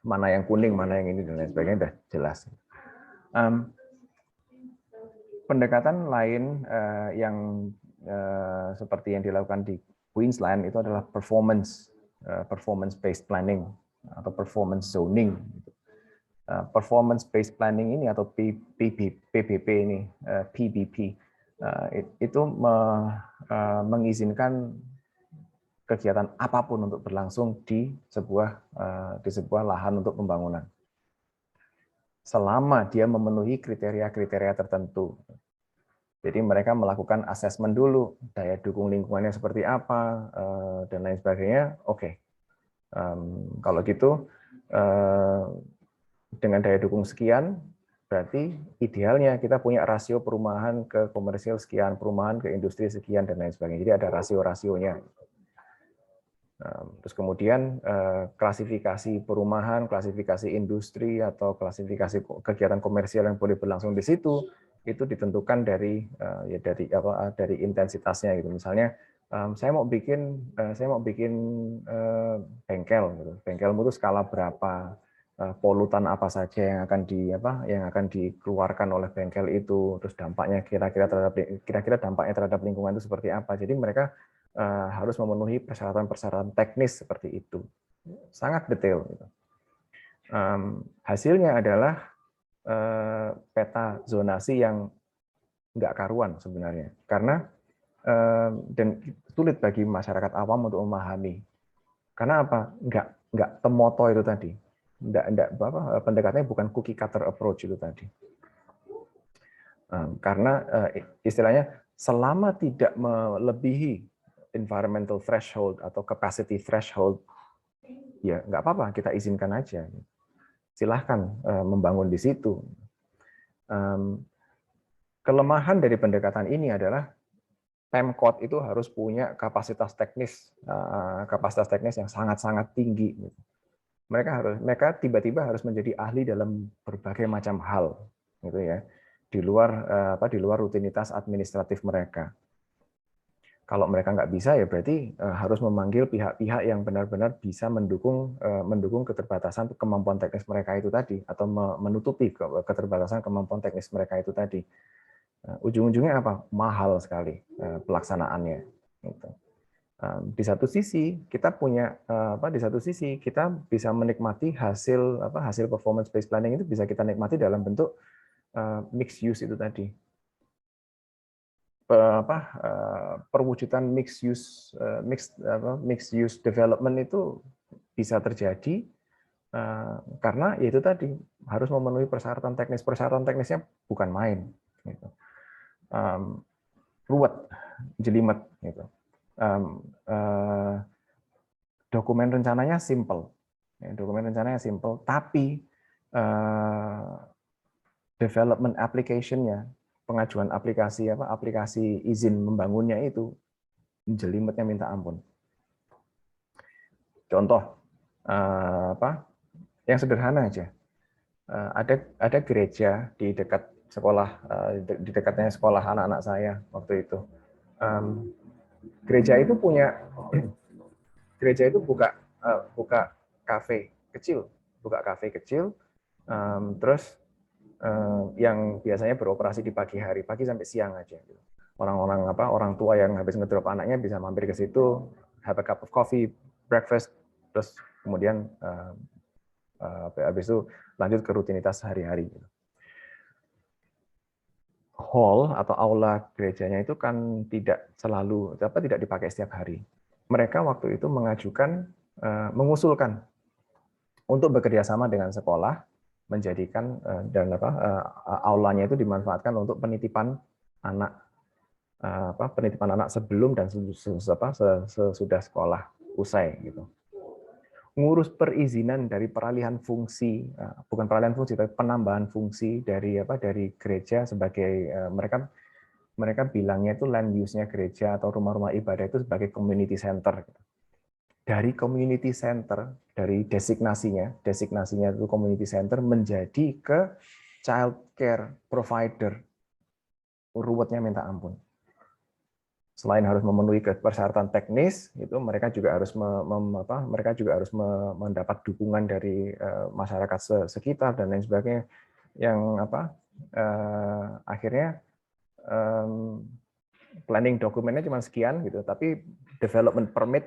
Mana yang kuning, mana yang ini dan lain sebagainya sudah jelas. Pendekatan lain yang seperti yang dilakukan di Queensland itu adalah performance based planning atau performance zoning. Performance based planning ini atau PBP ini, PBP itu mengizinkan kegiatan apapun untuk berlangsung di sebuah lahan untuk pembangunan, selama dia memenuhi kriteria-kriteria tertentu. Jadi mereka melakukan asesmen dulu, daya dukung lingkungannya seperti apa, dan lain sebagainya. Oke, kalau gitu dengan daya dukung sekian, berarti idealnya kita punya rasio perumahan ke komersial sekian, perumahan ke industri sekian, dan lain sebagainya. Jadi ada rasio-rasionya. Terus kemudian klasifikasi perumahan, klasifikasi industri, atau klasifikasi kegiatan komersial yang boleh berlangsung di situ itu ditentukan dari intensitasnya gitu. Misalnya saya mau bikin bengkel gitu. Bengkelmu itu skala berapa, polutan apa saja yang akan dikeluarkan oleh bengkel itu, terus dampaknya kira-kira dampaknya terhadap lingkungan itu seperti apa. Jadi mereka harus memenuhi persyaratan-persyaratan teknis seperti itu, sangat detail. Gitu. Hasilnya adalah peta zonasi yang nggak karuan sebenarnya, karena dan sulit bagi masyarakat awam untuk memahami. Karena apa? Nggak temoto itu tadi. Pendekatannya bukan cookie cutter approach itu tadi. Karena istilahnya selama tidak melebihi environmental threshold atau capacity threshold, ya nggak apa-apa, kita izinkan aja. Silahkan membangun di situ. Kelemahan dari pendekatan ini adalah Pemkot itu harus punya kapasitas teknis yang sangat-sangat tinggi. Mereka tiba-tiba harus menjadi ahli dalam berbagai macam hal, gitu ya, di luar rutinitas administratif mereka. Kalau mereka nggak bisa, ya berarti harus memanggil pihak-pihak yang benar-benar bisa mendukung keterbatasan kemampuan teknis mereka itu tadi, atau menutupi keterbatasan kemampuan teknis mereka itu tadi. Ujung-ujungnya apa? Mahal sekali pelaksanaannya. Gitu. Di satu sisi kita bisa menikmati hasil performance based planning itu bisa kita nikmati dalam bentuk mixed use itu tadi. Perwujudan mixed use development itu bisa terjadi karena itu tadi harus memenuhi persyaratan teknisnya bukan main, gitu. Ruwet, jelimet, gitu. Dokumen rencananya simple, tapi development application-nya, pengajuan aplikasi izin membangunnya itu jelimetnya minta ampun. Contoh yang sederhana aja, ada gereja di dekat sekolah, di dekatnya sekolah anak-anak saya waktu itu. Gereja itu buka kafe kecil, terus yang biasanya beroperasi di pagi sampai siang aja. Orang tua yang habis ngedrop anaknya bisa mampir ke situ, have a cup of coffee, breakfast, terus kemudian habis itu lanjut ke rutinitas sehari-hari. Hall atau aula gerejanya itu kan tidak dipakai setiap hari. Mereka waktu itu mengusulkan untuk bekerja sama dengan sekolah menjadikan aulanya itu dimanfaatkan untuk penitipan anak sebelum dan sesudah sekolah usai gitu. Ngurus perizinan dari peralihan fungsi, bukan peralihan fungsi tapi penambahan fungsi dari gereja sebagai mereka bilangnya itu land use-nya gereja atau rumah-rumah ibadah itu sebagai community center. Dari community center, dari designasinya itu community center menjadi ke child care provider. Ruwetnya minta ampun. Selain harus memenuhi persyaratan teknis, itu mereka juga harus mendapat dukungan dari masyarakat sekitar dan lain sebagainya. Yang akhirnya planning dokumennya cuma sekian gitu, tapi development permit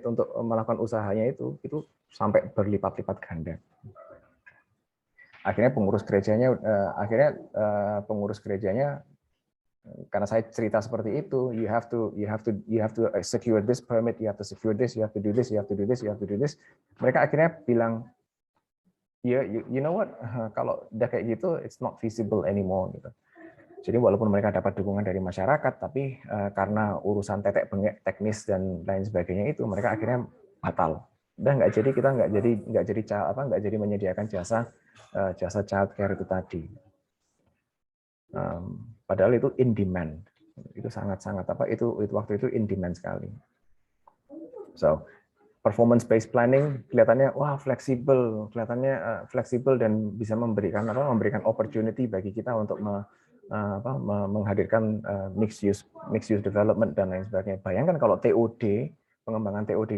untuk melakukan usahanya itu sampai berlipat-lipat ganda. Akhirnya pengurus gerejanya karena saya cerita seperti itu, you have to secure this permit, you have to secure this, you have to do this, you have to do this, you have to do this. Mereka akhirnya bilang, you know what, kalau udah kayak gitu, it's not feasible anymore gitu. Jadi walaupun mereka dapat dukungan dari masyarakat, tapi karena urusan tetek bengek teknis dan lain sebagainya itu, mereka akhirnya batal. Udah nggak jadi menyediakan jasa child care itu tadi. Padahal itu in demand, itu sangat-sangat waktu itu in demand sekali. So performance based planning kelihatannya fleksibel dan bisa memberikan opportunity bagi kita untuk menghadirkan mixed use development dan lain sebagainya. Bayangkan kalau pengembangan TOD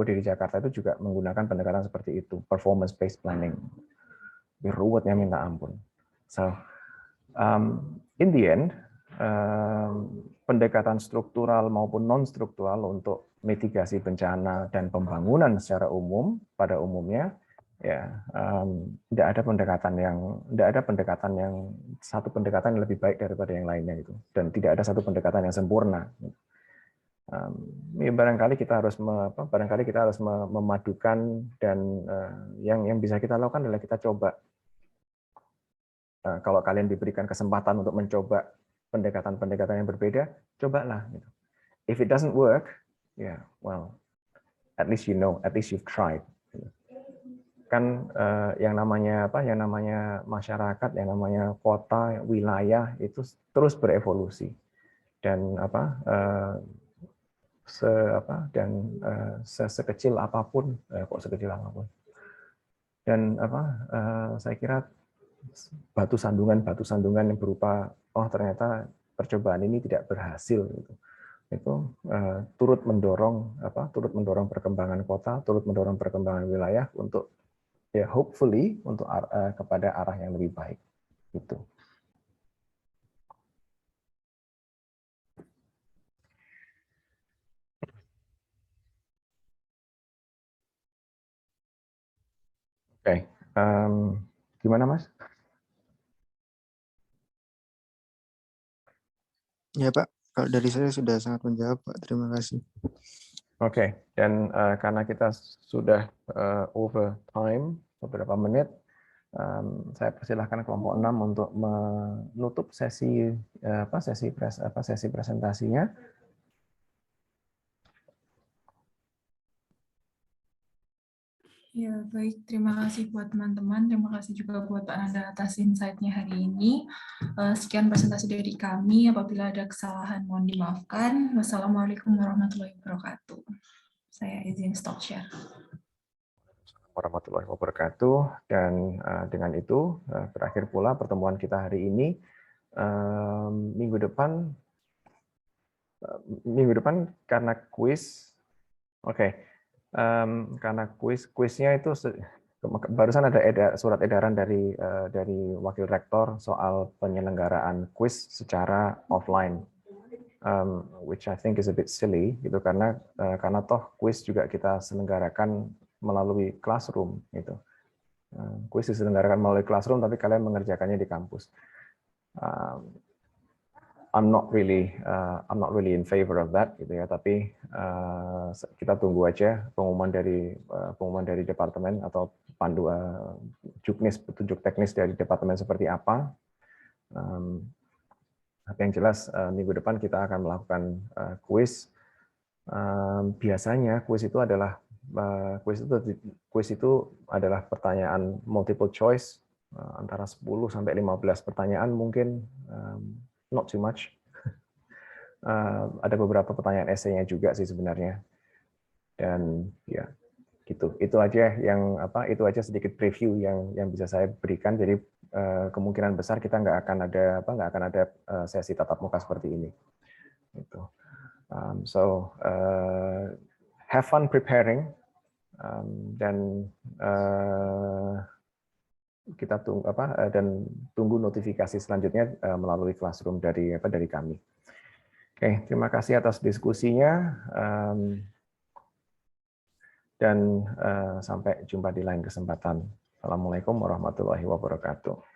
di Jakarta itu juga menggunakan pendekatan seperti itu, performance based planning. Ruwetnya minta ampun. So in the end, pendekatan struktural maupun non-struktural untuk mitigasi bencana dan pembangunan secara umum pada umumnya, tidak ada pendekatan yang lebih baik daripada yang lainnya itu, dan tidak ada satu pendekatan yang sempurna. Barangkali kita harus memadukan dan yang bisa kita lakukan adalah kita coba. Kalau kalian diberikan kesempatan untuk mencoba pendekatan-pendekatan yang berbeda, cobalah. If it doesn't work, well, at least you know, at least you've tried. Kan yang namanya masyarakat, yang namanya kota, wilayah itu terus berevolusi dan sekecil apapun, dan saya kira batu sandungan yang berupa ternyata percobaan ini tidak berhasil itu turut mendorong perkembangan kota, turut mendorong perkembangan wilayah untuk hopefully untuk kepada arah yang lebih baik gitu. Oke, gimana Mas? Ya Pak, kalau dari saya sudah sangat menjawab Pak, terima kasih. Oke, dan karena kita sudah over time beberapa menit, saya persilahkan kelompok 6 untuk menutup sesi presentasinya. Ya, baik. Terima kasih buat teman-teman. Terima kasih juga buat Pak Nanda atas insight-nya hari ini. Sekian presentasi dari kami. Apabila ada kesalahan, mohon dimaafkan. Wassalamualaikum warahmatullahi wabarakatuh. Saya izin stop share. Warahmatullahi wabarakatuh. Dan dengan itu berakhir pula pertemuan kita hari ini. Minggu depan karena kuis. Oke. Karena kuisnya itu barusan ada surat edaran dari wakil rektor soal penyelenggaraan kuis secara offline, which I think is a bit silly gitu, karena toh kuis juga kita selenggarakan melalui classroom gitu. Kuis diselenggarakan melalui classroom tapi kalian mengerjakannya di kampus. I'm not really in favor of that gitu ya, tapi kita tunggu aja pengumuman dari departemen atau juknis, petunjuk teknis dari departemen seperti apa. Tapi yang jelas minggu depan kita akan melakukan kuis. Biasanya kuis itu adalah pertanyaan multiple choice, antara 10 sampai 15 pertanyaan, mungkin not too much. Ada beberapa pertanyaan esainya juga sih sebenarnya. Dan ya gitu. Itu aja sedikit preview yang bisa saya berikan. Jadi kemungkinan besar kita nggak akan ada sesi tatap muka seperti ini. Gitu. So have fun preparing, dan kita tunggu notifikasi selanjutnya melalui Classroom dari kami. Oke, terima kasih atas diskusinya, dan sampai jumpa di lain kesempatan. Assalamualaikum warahmatullahi wabarakatuh.